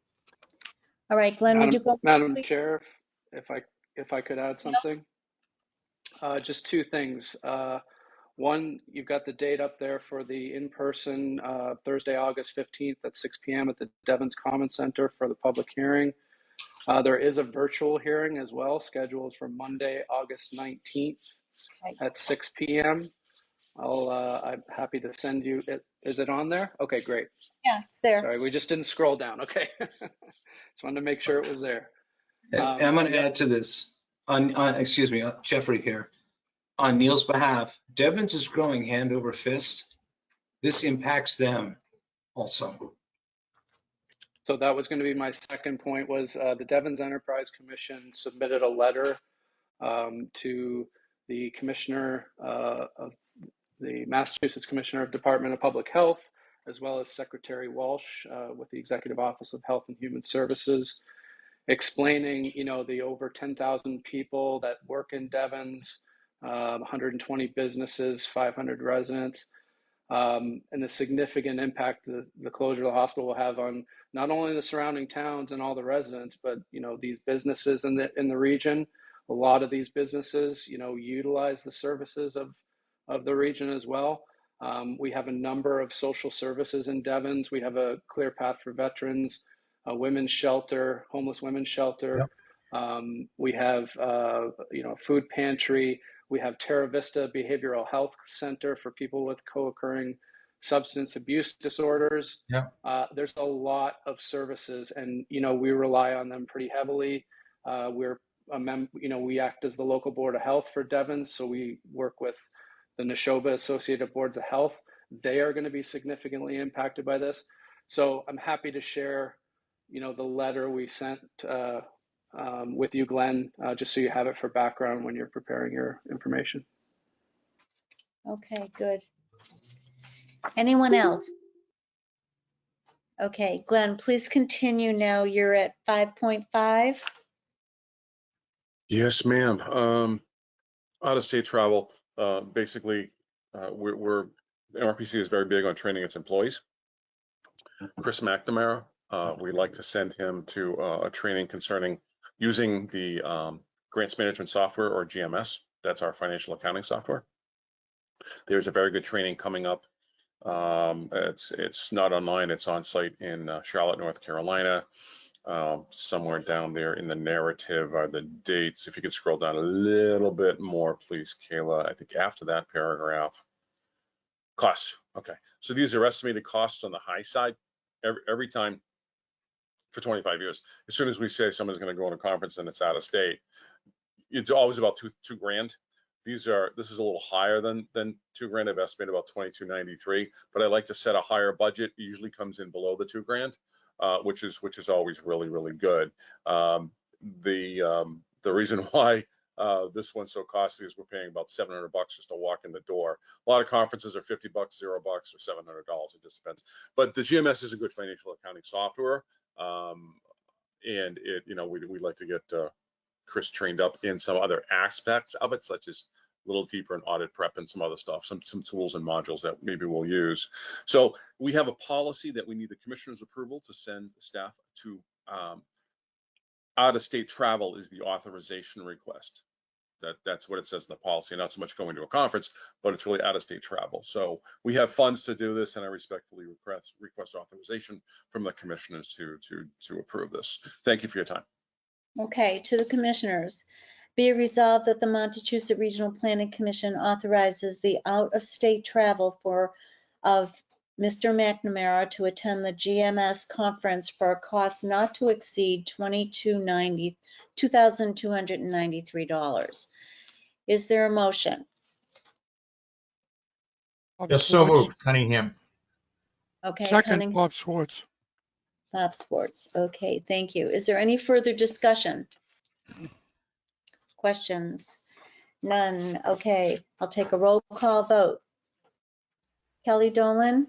Speaker 2: All right, Glenn, would you go?
Speaker 10: Madam Chair, if I could add something? Just two things. One, you've got the date up there for the in-person Thursday, August 15th at 6 p.m. at the Devens Common Center for the public hearing. There is a virtual hearing as well, scheduled for Monday, August 19th at 6 p.m. I'm happy to send you it. Is it on there? Okay, great.
Speaker 2: Yeah, it's there.
Speaker 10: Sorry, we just didn't scroll down. Okay. Just wanted to make sure it was there.
Speaker 8: And I'm going to add to this excuse me, Jeffrey here. On Neil's behalf, Devens is growing hand over fist. This impacts them also.
Speaker 10: So that was going to be my second point was the Devens Enterprise Commission submitted a letter to the Commissioner of the Massachusetts Commissioner of Department of Public Health, as well as Secretary Walsh with the Executive Office of Health and Human Services, explaining, the over 10,000 people that work in Devens, 120 businesses, 500 residents, and the significant impact the closure of the hospital will have on not only the surrounding towns and all the residents, but these businesses in the region. A lot of these businesses, utilize the services of the region as well. We have a number of social services in Devens. We have a Clear Path for Veterans, a women's shelter, homeless women's shelter. Yep. We have, food pantry. We have Terra Vista Behavioral Health Center for people with co-occurring substance abuse disorders.
Speaker 6: Yep.
Speaker 10: There's a lot of services, and we rely on them pretty heavily. We act as the local board of health for Devens, so we work with the Neshoba Associated Boards of Health, they are going to be significantly impacted by this. So I'm happy to share, the letter we sent with you, Glenn, just so you have it for background when you're preparing your information.
Speaker 2: Okay, good. Anyone else? Okay, Glenn, please continue now. You're at 5.5.
Speaker 3: Yes, ma'am. Out-of-state travel, basically, MRPC is very big on training its employees. Chris McNamara, we'd like to send him to a training concerning using the grants management software, or GMS. That's our financial accounting software. There's a very good training coming up. It's not online, it's on site in Charlotte, North Carolina. Somewhere down there in the narrative are the dates. If you could scroll down a little bit more, please, Kayla. I think after that paragraph. Costs. Okay. So these are estimated costs on the high side. Every time for 25 years, as soon as we say someone's going to go on a conference and it's out of state, it's always about two grand. This is a little higher than $2,000. I've estimated about $22.93, but I like to set a higher budget. It usually comes in below the $2,000, which is always really, really good. The reason why this one's so costly is we're paying about $700 just to walk in the door. A lot of conferences are $50, $0 or $700. It just depends. But the GMS is a good financial accounting software, and we'd like to get Chris trained up in some other aspects of it, such as a little deeper in audit prep and some other stuff, some tools and modules that maybe we'll use. So we have a policy that we need the commissioner's approval to send staff to out-of-state travel is the authorization request. That's what it says in the policy, not so much going to a conference, but it's really out-of-state travel. So we have funds to do this, and I respectfully request authorization from the commissioners to approve this. Thank you for your time.
Speaker 2: Okay, to the commissioners. Be it resolved that the Montechusett Regional Planning Commission authorizes the out-of-state travel of Mr. McNamara to attend the GMS conference for a cost not to exceed $2,293. Is there a motion?
Speaker 5: Bob
Speaker 6: Yes, so
Speaker 5: Schwartz.
Speaker 6: moved. Cunningham.
Speaker 2: Okay,
Speaker 5: Second, Bob Schwartz.
Speaker 2: Bob Schwartz. Okay, thank you. Is there any further discussion? Questions? None. Okay, I'll take a roll call vote. Kelly Dolan?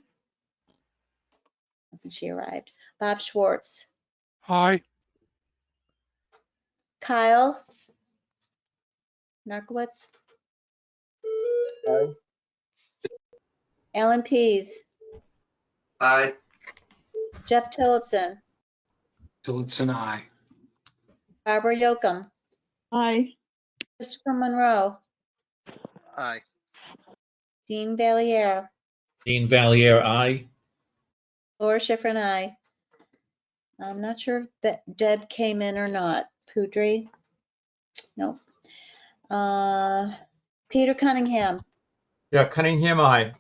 Speaker 2: I think she arrived. Bob Schwartz?
Speaker 5: Aye.
Speaker 2: Kyle Narkowitz?
Speaker 13: Aye.
Speaker 2: Alan Pease?
Speaker 13: Aye.
Speaker 2: Jeff Tillotson?
Speaker 8: Tillotson, aye.
Speaker 2: Barbara Yocum?
Speaker 9: Aye.
Speaker 2: Christopher Monroe?
Speaker 13: Aye.
Speaker 2: Dean Valier?
Speaker 11: Dean Valier, aye.
Speaker 2: Laura Schifrin, aye. I'm not sure if Deb came in or not. Poudre? Nope. Peter Cunningham?
Speaker 6: Yeah, Cunningham, aye.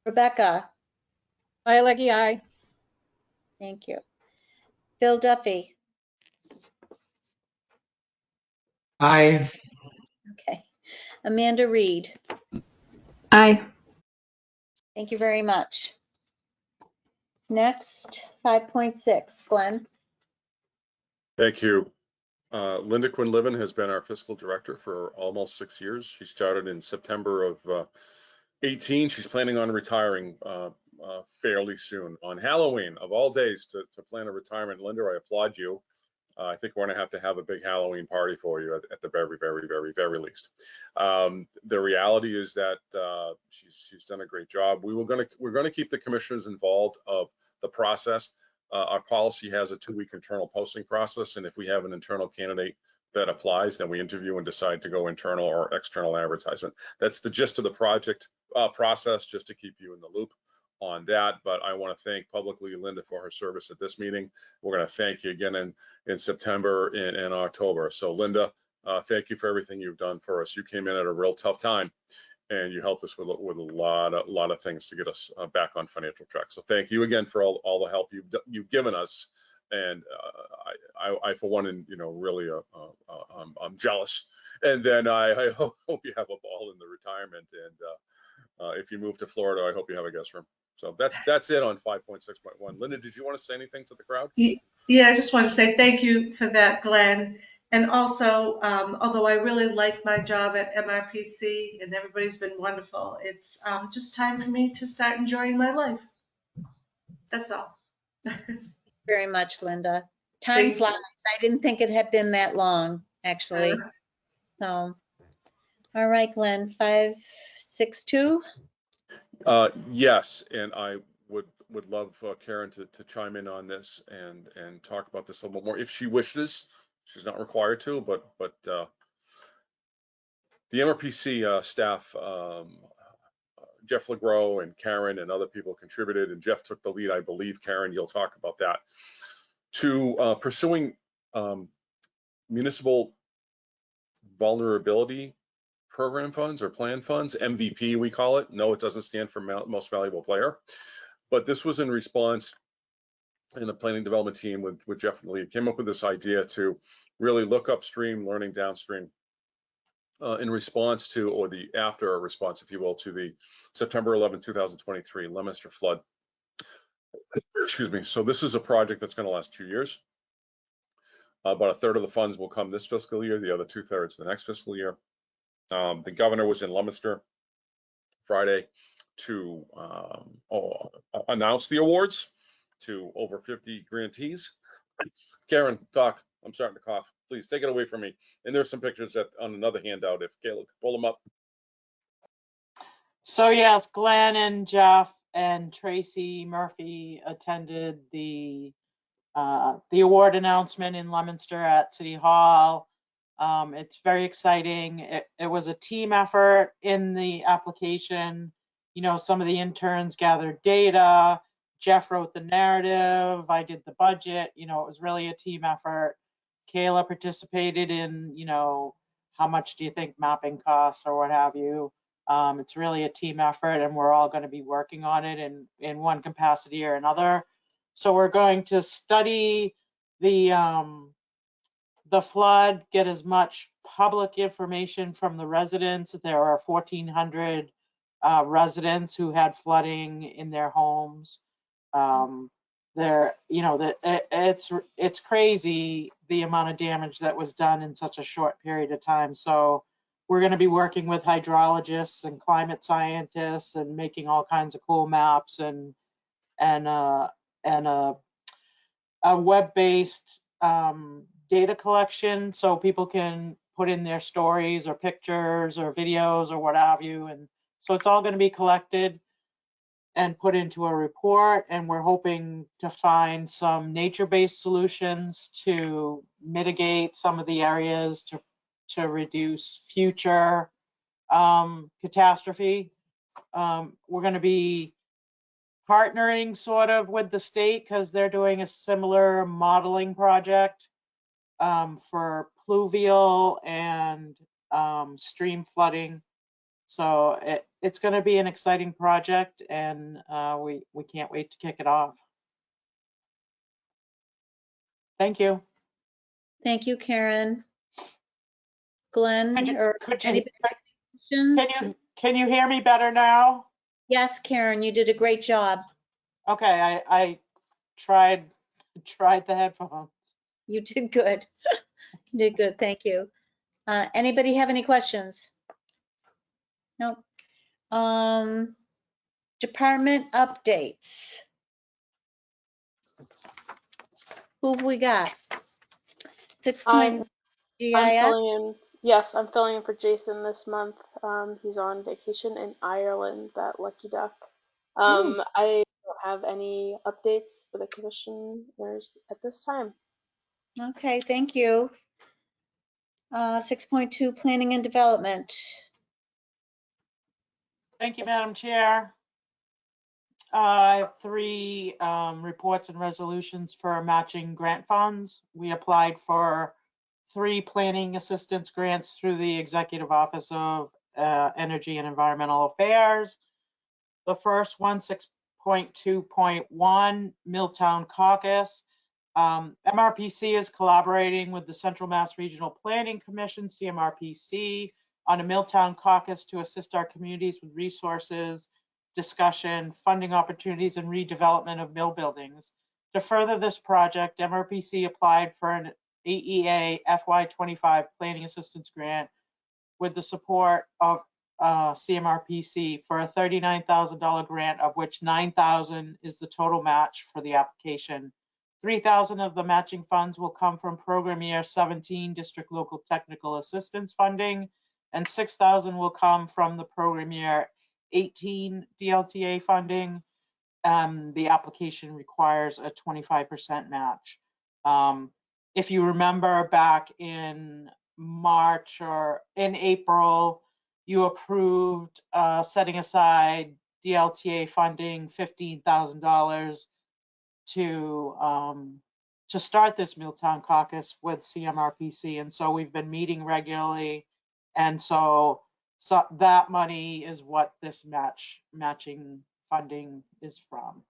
Speaker 2: Rebecca?
Speaker 7: Bialecki, aye.
Speaker 2: Thank you. Phil Duffy?
Speaker 13: Aye.
Speaker 2: Okay. Amanda Reed?
Speaker 9: Aye.
Speaker 2: Thank you very much. Next, 5.6, Glenn.
Speaker 3: Thank you. Linda Quinlivan has been our fiscal director for almost 6 years. She started in September of 18. She's planning on retiring fairly soon on Halloween of all days to plan a retirement. Linda, I applaud you. I think we're going to have a big Halloween party for you at the very, very, very, very least. The reality is that she's done a great job. We're going to keep the commissioners involved of the process. Our policy has a 2-week internal posting process, and if we have an internal candidate that applies, then we interview and decide to go internal or external advertisement. That's the gist of the project process, just to keep you in the loop on that. But I want to thank publicly Linda for her service at this meeting. We're going to thank you again in September and October. So Linda, thank you for everything you've done for us. You came in at a real tough time, and you helped us with a lot of things to get us back on financial track. So thank you again for all the help you've given us. And I for one, really, I'm jealous. And then I hope you have a ball in the retirement. And if you move to Florida, I hope you have a guest room. So that's it on 5.6.1. Linda, did you want to say anything to the crowd?
Speaker 14: Yeah, I just want to say thank you for that, Glenn. And also, although I really like my job at MRPC and everybody's been wonderful, it's just time for me to start enjoying my life. That's all.
Speaker 2: Very much, Linda. Time
Speaker 14: Thank you.
Speaker 2: flies. I didn't think it had been that long, actually. So, all right, Glenn, 562.
Speaker 3: Yes, and I would love Karen to chime in on this and talk about this a little bit more if she wishes. She's not required to, but the MRPC staff, Jeff LeGros and Karen and other people contributed, and Jeff took the lead, I believe. Karen, you'll talk about that, to pursuing municipal vulnerability program funds or plan funds, MVP we call it. No, it doesn't stand for most valuable player, but this was in response, and the planning development team with Jeff and Lee came up with this idea to really look upstream, learning downstream, in response to, or the after response, if you will, to the September 11, 2023 Leominster flood. Excuse me. So this is a project that's going to last 2 years. About a third of the funds will come this fiscal year, the other 2/3 the next fiscal year. The governor was in Leominster Friday to announce the awards to over 50 grantees. Karen, talk. I'm starting to cough. Please take it away from me. And there's some pictures on another handout if Kayla could pull them up.
Speaker 15: So yes, Glenn and Jeff and Tracy Murphy attended the award announcement in Leominster at City Hall. It's very exciting. It was a team effort in the application. You know, some of the interns gathered data. Jeff wrote the narrative. I did the budget. You know, it was really a team effort. Kayla participated in, you know, how much do you think mapping costs or what have you. It's really a team effort, and we're all going to be working on it in one capacity or another. So we're going to study the flood, get as much public information from the residents. There are 1,400 residents who had flooding in their homes. You know, it's crazy the amount of damage that was done in such a short period of time. So we're going to be working with hydrologists and climate scientists and making all kinds of cool maps and a web-based data collection, so people can put in their stories or pictures or videos or what have you. And so it's all going to be collected and put into a report, and we're hoping to find some nature-based solutions to mitigate some of the areas to reduce future catastrophe. We're going to be partnering sort of with the state because they're doing a similar modeling project for pluvial and stream flooding. So it's going to be an exciting project, and we can't wait to kick it off. Thank you.
Speaker 2: Thank you, Karen. Glenn, anybody have any questions?
Speaker 15: Can you hear me better now?
Speaker 2: Yes, Karen, you did a great job.
Speaker 15: Okay, I tried the headphones.
Speaker 2: You did good. You did good. Thank you. Anybody have any questions? Nope. Department updates. Who have we got? 6 point GIS.
Speaker 16: I'm filling in for Jason this month. He's on vacation in Ireland, that lucky duck. I don't have any updates for the commissioners at this time.
Speaker 2: Okay, thank you. 6.2 planning and development.
Speaker 15: Thank you, Madam Chair. I have 3 reports and resolutions for matching grant funds. We applied for 3 planning assistance grants through the Executive Office of Energy and Environmental Affairs. The first one, 6.2.1, Milltown Caucus. MRPC is collaborating with the Central Mass Regional Planning Commission, CMRPC, on a Milltown caucus to assist our communities with resources, discussion, funding opportunities, and redevelopment of mill buildings. To further this project, MRPC applied for an AEA FY25 Planning Assistance Grant with the support of CMRPC for a $39,000 grant, of which $9,000 is the total match for the application. $3,000 of the matching funds will come from Program Year 17 District Local Technical Assistance funding, and $6,000 will come from the Program Year 18 DLTA funding. The application requires a 25% match. If you remember back in March or in April, you approved setting aside DLTA funding $15,000 to start this Milltown caucus with CMRPC, and so we've been meeting regularly, and so that money is what this matching funding is from.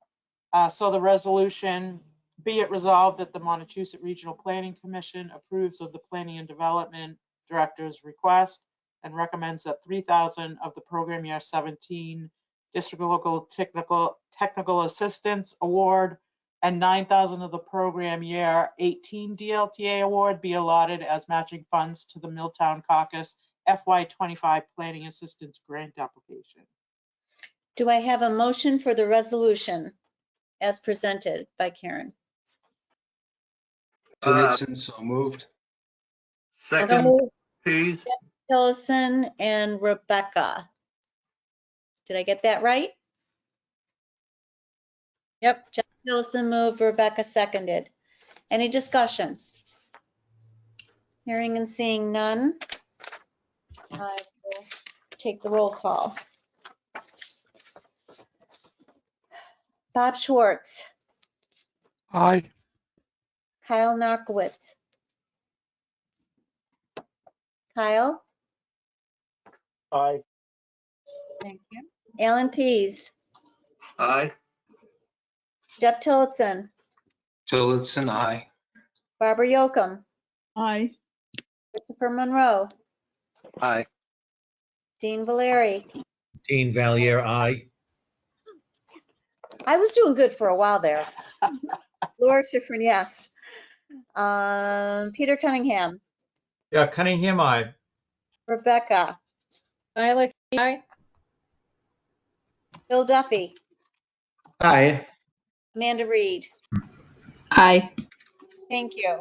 Speaker 15: So the resolution, be it resolved that the Montechusett Regional Planning Commission approves of the Planning and Development Director's request and recommends that $3,000 of the Program Year 17 District Local Technical Assistance Award and $9,000 of the Program Year 18 DLTA Award be allotted as matching funds to the Milltown Caucus FY25 Planning Assistance Grant application.
Speaker 2: Do I have a motion for the resolution as presented by Karen?
Speaker 8: Tillotson, so moved.
Speaker 11: Second, please.
Speaker 2: Tillotson and Rebecca. Did I get that right?
Speaker 7: Yep.
Speaker 2: Jeff Tillotson moved, Rebecca seconded. Any discussion? Hearing and seeing none. I will take the roll call. Bob Schwartz,
Speaker 5: Aye.
Speaker 2: Kyle Narkowitz. Kyle?
Speaker 13: Aye.
Speaker 2: Thank you. Alan Pease,
Speaker 11: Aye.
Speaker 2: Jeff Tillotson,
Speaker 8: Tillotson, aye.
Speaker 2: Barbara Yocum,
Speaker 9: Aye.
Speaker 2: Christopher Monroe,
Speaker 13: Aye.
Speaker 2: Dean Valeri.
Speaker 11: Dean Valier, aye.
Speaker 2: I was doing good for a while there. Laura Schifrin, yes. Peter Cunningham,
Speaker 6: Yeah, Cunningham, aye.
Speaker 2: Rebecca,
Speaker 7: Violet, aye.
Speaker 2: Bill Duffy,
Speaker 13: Aye.
Speaker 2: Amanda Reed.
Speaker 17: Aye.
Speaker 2: Thank you.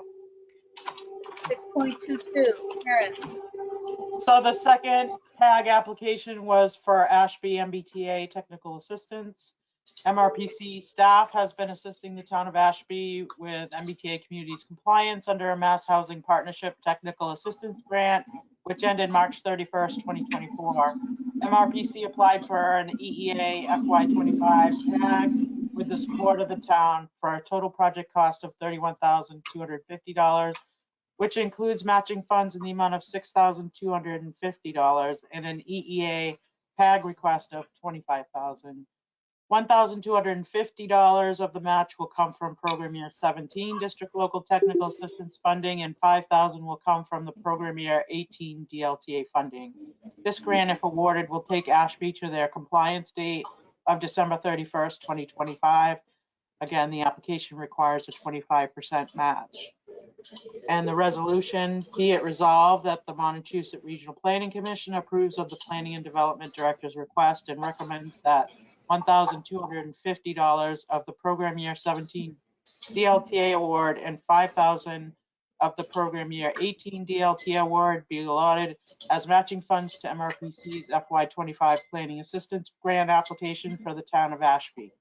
Speaker 2: 6.22, Karen.
Speaker 15: So the second PAG application was for Ashby MBTA Technical Assistance. MRPC staff has been assisting the town of Ashby with MBTA communities compliance under a Mass Housing Partnership Technical Assistance Grant, which ended March 31st, 2024. MRPC applied for an EEA FY25 PAG with the support of the town for a total project cost of $31,250, which includes matching funds in the amount of $6,250 and an EEA PAG request of $25,000. $1,250 of the match will come from Program Year 17 District Local Technical Assistance funding, and $5,000 will come from the Program Year 18 DLTA funding. This grant, if awarded, will take Ashby to their compliance date of December 31st, 2025. Again, the application requires a 25% match. And the resolution, be it resolved that the Montechusett Regional Planning Commission approves of the Planning and Development Director's request and recommends that $1,250 of the Program Year 17 DLTA award and $5,000 of the Program Year 18 DLTA award be allotted as matching funds to MRPC's FY25 Planning Assistance Grant application for the town of Ashby.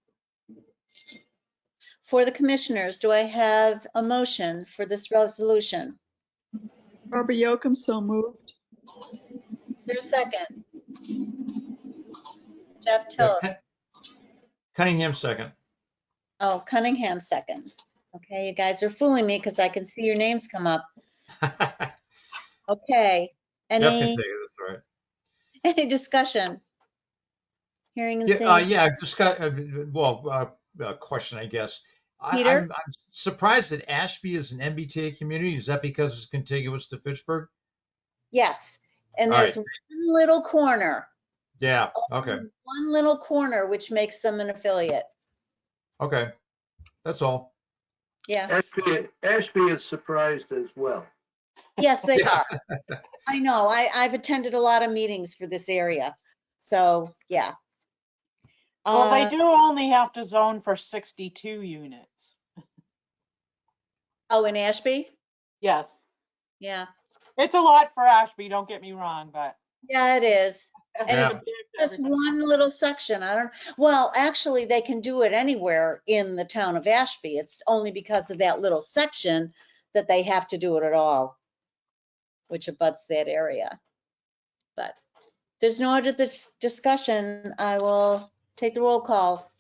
Speaker 2: For the commissioners, do I have a motion for this resolution?
Speaker 9: Barbara Yocum, so moved.
Speaker 2: Is there a second? Jeff Tillis.
Speaker 6: Cunningham, second.
Speaker 2: Oh, Cunningham, second. Okay, you guys are fooling me because I can see your names come up. Okay.
Speaker 6: Jeff can
Speaker 2: Any
Speaker 6: take it, that's all right.
Speaker 2: any discussion? Hearing and
Speaker 6: Yeah,
Speaker 2: seeing.
Speaker 6: yeah, I've just got, a question, I guess.
Speaker 2: Peter?
Speaker 6: I'm surprised that Ashby is an MBTA community. Is that because it's contiguous to Fitchburg?
Speaker 2: Yes. And
Speaker 6: All
Speaker 2: there's
Speaker 6: right.
Speaker 2: one little corner,
Speaker 6: Yeah, okay,
Speaker 2: one little corner, which makes them an affiliate.
Speaker 6: okay. That's all.
Speaker 2: Yeah.
Speaker 11: Ashby is surprised as well.
Speaker 2: Yes, they
Speaker 6: Yeah.
Speaker 2: are. I know. I've attended a lot of meetings for this area. So, yeah.
Speaker 15: Well, they do only have to zone for 62 units.
Speaker 2: Oh, in Ashby?
Speaker 15: Yes.
Speaker 2: Yeah.
Speaker 15: It's a lot for Ashby, don't get me wrong, but.
Speaker 2: Yeah, it is. And
Speaker 6: Yeah.
Speaker 2: it's just one little section. Well, actually, they can do it anywhere in the town of Ashby. It's only because of that little section that they have to do it at all, which abuts that area. But if there's no other discussion, I will take the roll call.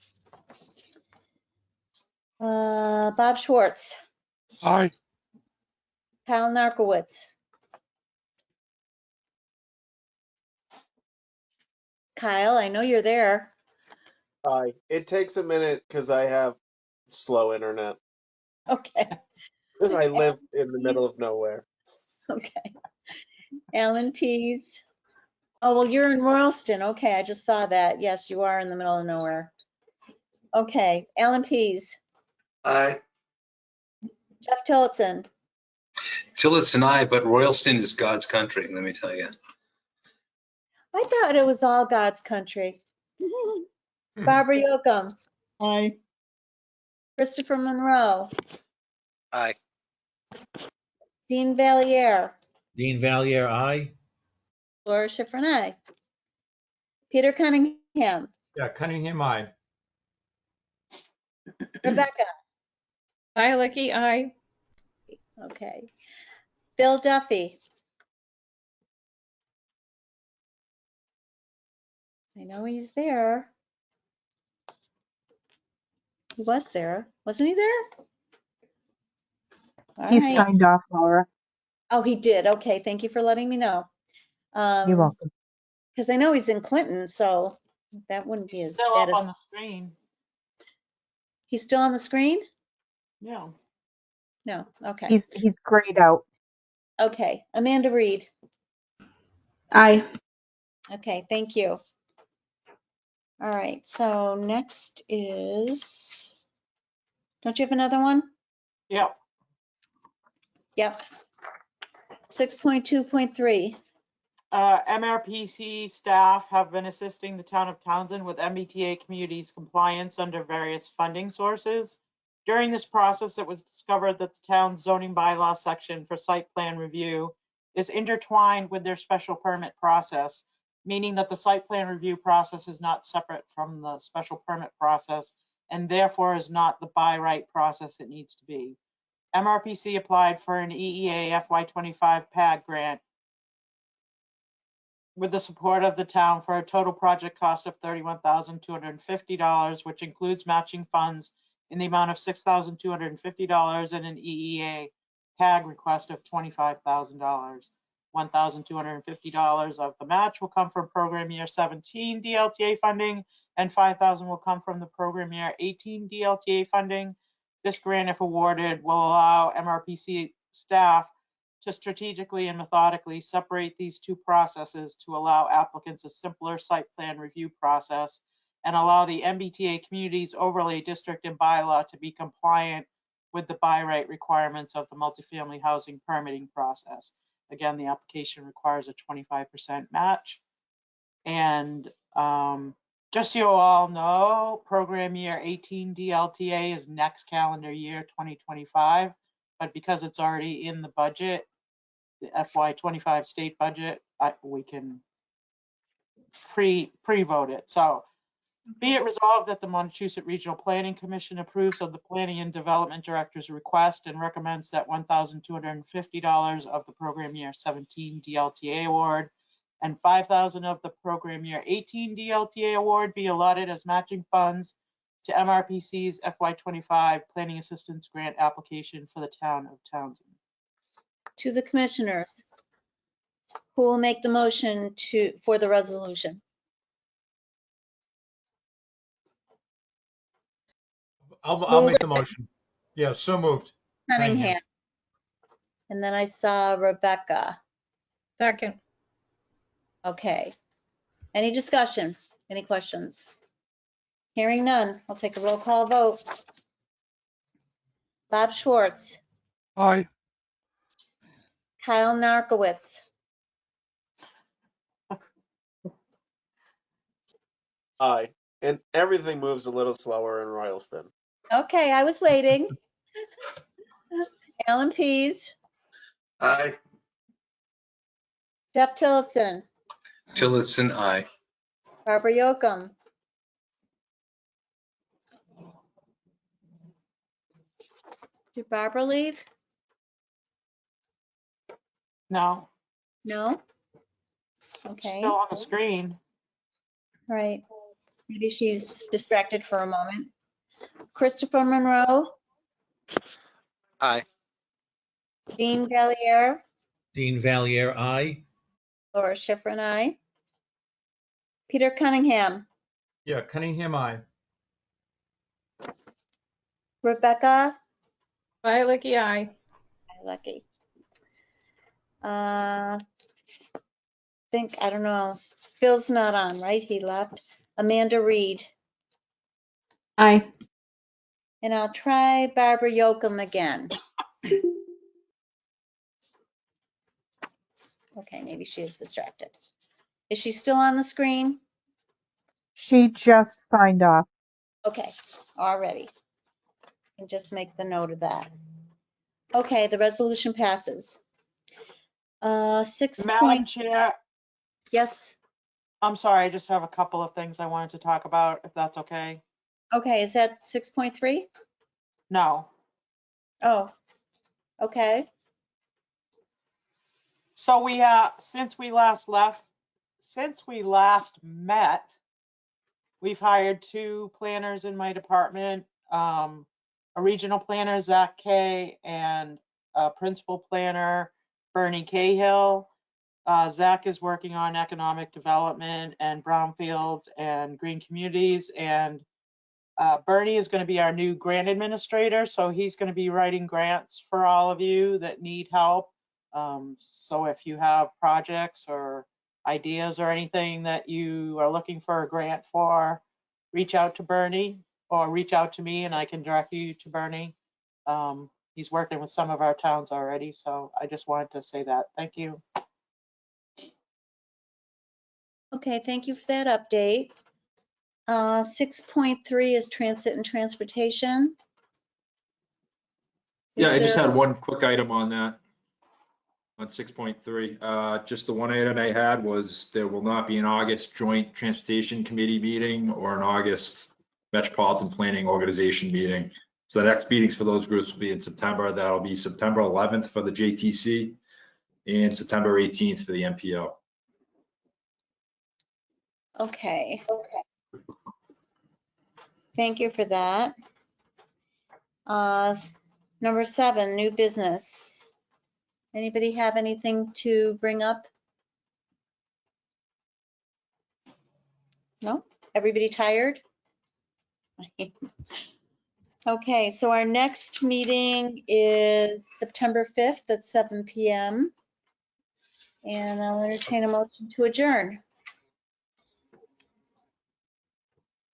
Speaker 2: Bob Schwartz,
Speaker 5: Aye.
Speaker 2: Kyle Narkowitz, Kyle, I know you're there.
Speaker 13: Aye. It takes a minute because I have slow internet.
Speaker 2: Okay.
Speaker 13: I live in the middle of nowhere.
Speaker 2: Okay. Alan Pease. Oh, well, you're in Royalston. Okay, I just saw that. Yes, you are in the middle of nowhere. Okay, Alan Pease,
Speaker 11: Aye.
Speaker 2: Jeff Tillotson,
Speaker 8: Tillotson, aye, but Royalston is God's country, let me tell you.
Speaker 2: I thought it was all God's country. Barbara Yocum,
Speaker 9: Aye.
Speaker 2: Christopher Monroe,
Speaker 13: Aye.
Speaker 2: Dean Valier,
Speaker 11: Dean Valier, aye.
Speaker 2: Laura Schifrin, Peter Cunningham,
Speaker 6: Yeah, Cunningham, aye.
Speaker 2: Rebecca.
Speaker 7: Lickey, aye.
Speaker 2: Okay. Bill Duffy. I know he's there. He was there. Wasn't he there? All
Speaker 4: He's
Speaker 2: right.
Speaker 4: signed off, Laura.
Speaker 2: Oh, he did. Okay, thank you for letting me know.
Speaker 4: You're welcome.
Speaker 2: Because I know he's in Clinton, so that wouldn't be
Speaker 15: He's
Speaker 2: as
Speaker 15: still
Speaker 2: bad
Speaker 15: up
Speaker 2: as.
Speaker 15: on the screen.
Speaker 2: He's still on the screen?
Speaker 15: Yeah.
Speaker 2: No. Okay.
Speaker 4: He's grayed out.
Speaker 2: Okay. Amanda Reed.
Speaker 17: Aye.
Speaker 2: Okay, thank you. All right, so next is, don't you have another one?
Speaker 15: Yep.
Speaker 2: Yep. 6.2.3.
Speaker 15: MRPC staff have been assisting the town of Townsend with MBTA communities compliance under various funding sources. During this process, it was discovered that the town's zoning bylaw section for site plan review is intertwined with their special permit process, meaning that the site plan review process is not separate from the special permit process and therefore is not the by right process it needs to be. MRPC applied for an EEA FY25 PAG grant with the support of the town for a total project cost of $31,250, which includes matching funds in the amount of $6,250 and an EEA PAG request of $25,000. $1,250 of the match will come from program year 17 DLTA funding, and $5,000 will come from the program year 18 DLTA funding. This grant, if awarded, will allow MRPC staff to strategically and methodically separate these two processes to allow applicants a simpler site plan review process and allow the MBTA communities overlay district and bylaw to be compliant with the by right requirements of the multifamily housing permitting process. Again, the application requires a 25% match. And just so you all know, program year 18 DLTA is next calendar year 2025, but because it's already in the budget, the FY25 state budget, we can pre-vote it. So be it resolved that the Montechusett Regional Planning Commission approves of the Planning and Development Director's request and recommends that $1,250 of the program year 17 DLTA award and $5,000 of the program year 18 DLTA award be allotted as matching funds to MRPC's FY25 Planning Assistance Grant application for the town of Townsend.
Speaker 2: To the commissioners, who will make the motion for the resolution?
Speaker 6: I'll make the motion. Yeah, so moved.
Speaker 2: Cunningham. And then I saw Rebecca.
Speaker 7: Second.
Speaker 2: Okay. Any discussion? Any questions? Hearing none, I'll take a roll call vote. Bob Schwartz,
Speaker 5: Aye.
Speaker 2: Kyle Narkowitz,
Speaker 13: Aye. And everything moves a little slower in Royalston.
Speaker 2: okay, I was waiting. Alan Pease,
Speaker 11: Aye.
Speaker 2: Jeff Tillotson,
Speaker 8: Tillotson, aye.
Speaker 2: Barbara Yocum. Did Barbara leave?
Speaker 15: No,
Speaker 2: No? Okay,
Speaker 15: still on the screen.
Speaker 2: right. Maybe she's distracted for a moment. Christopher Monroe,
Speaker 11: Aye.
Speaker 2: Dean Valier,
Speaker 11: Dean Valier, aye.
Speaker 2: Laura Schifrin, aye. Peter Cunningham,
Speaker 6: Yeah, Cunningham, aye.
Speaker 2: Rebecca
Speaker 7: Lickey, aye.
Speaker 2: Lucky. I don't know. Phil's not on, right? He left. Amanda Reed.
Speaker 17: Aye.
Speaker 2: And I'll try Barbara Yocum again. Okay, maybe she is distracted. Is she still on the screen?
Speaker 4: She just signed off.
Speaker 2: Okay, already. And just make the note of that. Okay, the resolution passes. 6
Speaker 15: Madam
Speaker 2: point,
Speaker 15: Chair,
Speaker 2: yes.
Speaker 15: I'm sorry, I just have a couple of things I wanted to talk about, if that's okay.
Speaker 2: Okay, is that 6.3?
Speaker 15: No.
Speaker 2: Oh, okay.
Speaker 15: So since we last met, we've hired 2 planners in my department, a regional planner, Zach Kay, and a principal planner, Bernie Cahill. Zach is working on economic development and brownfields and green communities, and Bernie is going to be our new grant administrator, so he's going to be writing grants for all of you that need help. So if you have projects or ideas or anything that you are looking for a grant for, reach out to Bernie or reach out to me and I can direct you to Bernie. He's working with some of our towns already, so I just wanted to say that. Thank you.
Speaker 2: Okay, thank you for that update. 6.3 is transit and transportation.
Speaker 18: Yeah,
Speaker 2: Is
Speaker 18: I just
Speaker 2: there-
Speaker 18: had one quick item on that, on 6.3. Just the one item I had was there will not be an August Joint Transportation Committee meeting or an August Metropolitan Planning Organization meeting. So the next meetings for those groups will be in September. That'll be September 11th for the JTC and September 18th for the MPO.
Speaker 2: Okay. Thank you for that. Number 7, new business. Anybody have anything to bring up? No? Everybody tired? Okay, so our next meeting is September 5th at 7 p.m. And I'll entertain a motion to adjourn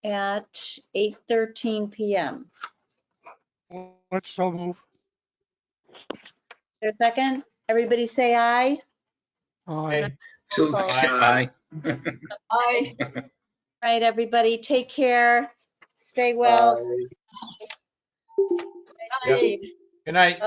Speaker 2: at 8:13 p.m.
Speaker 5: Let's so move.
Speaker 2: Is there a second? Everybody say aye.
Speaker 5: Aye.
Speaker 8: Aye.
Speaker 2: Aye. All right, everybody, take care. Stay well.
Speaker 13: Aye.
Speaker 2: Stay safe.
Speaker 6: Good night.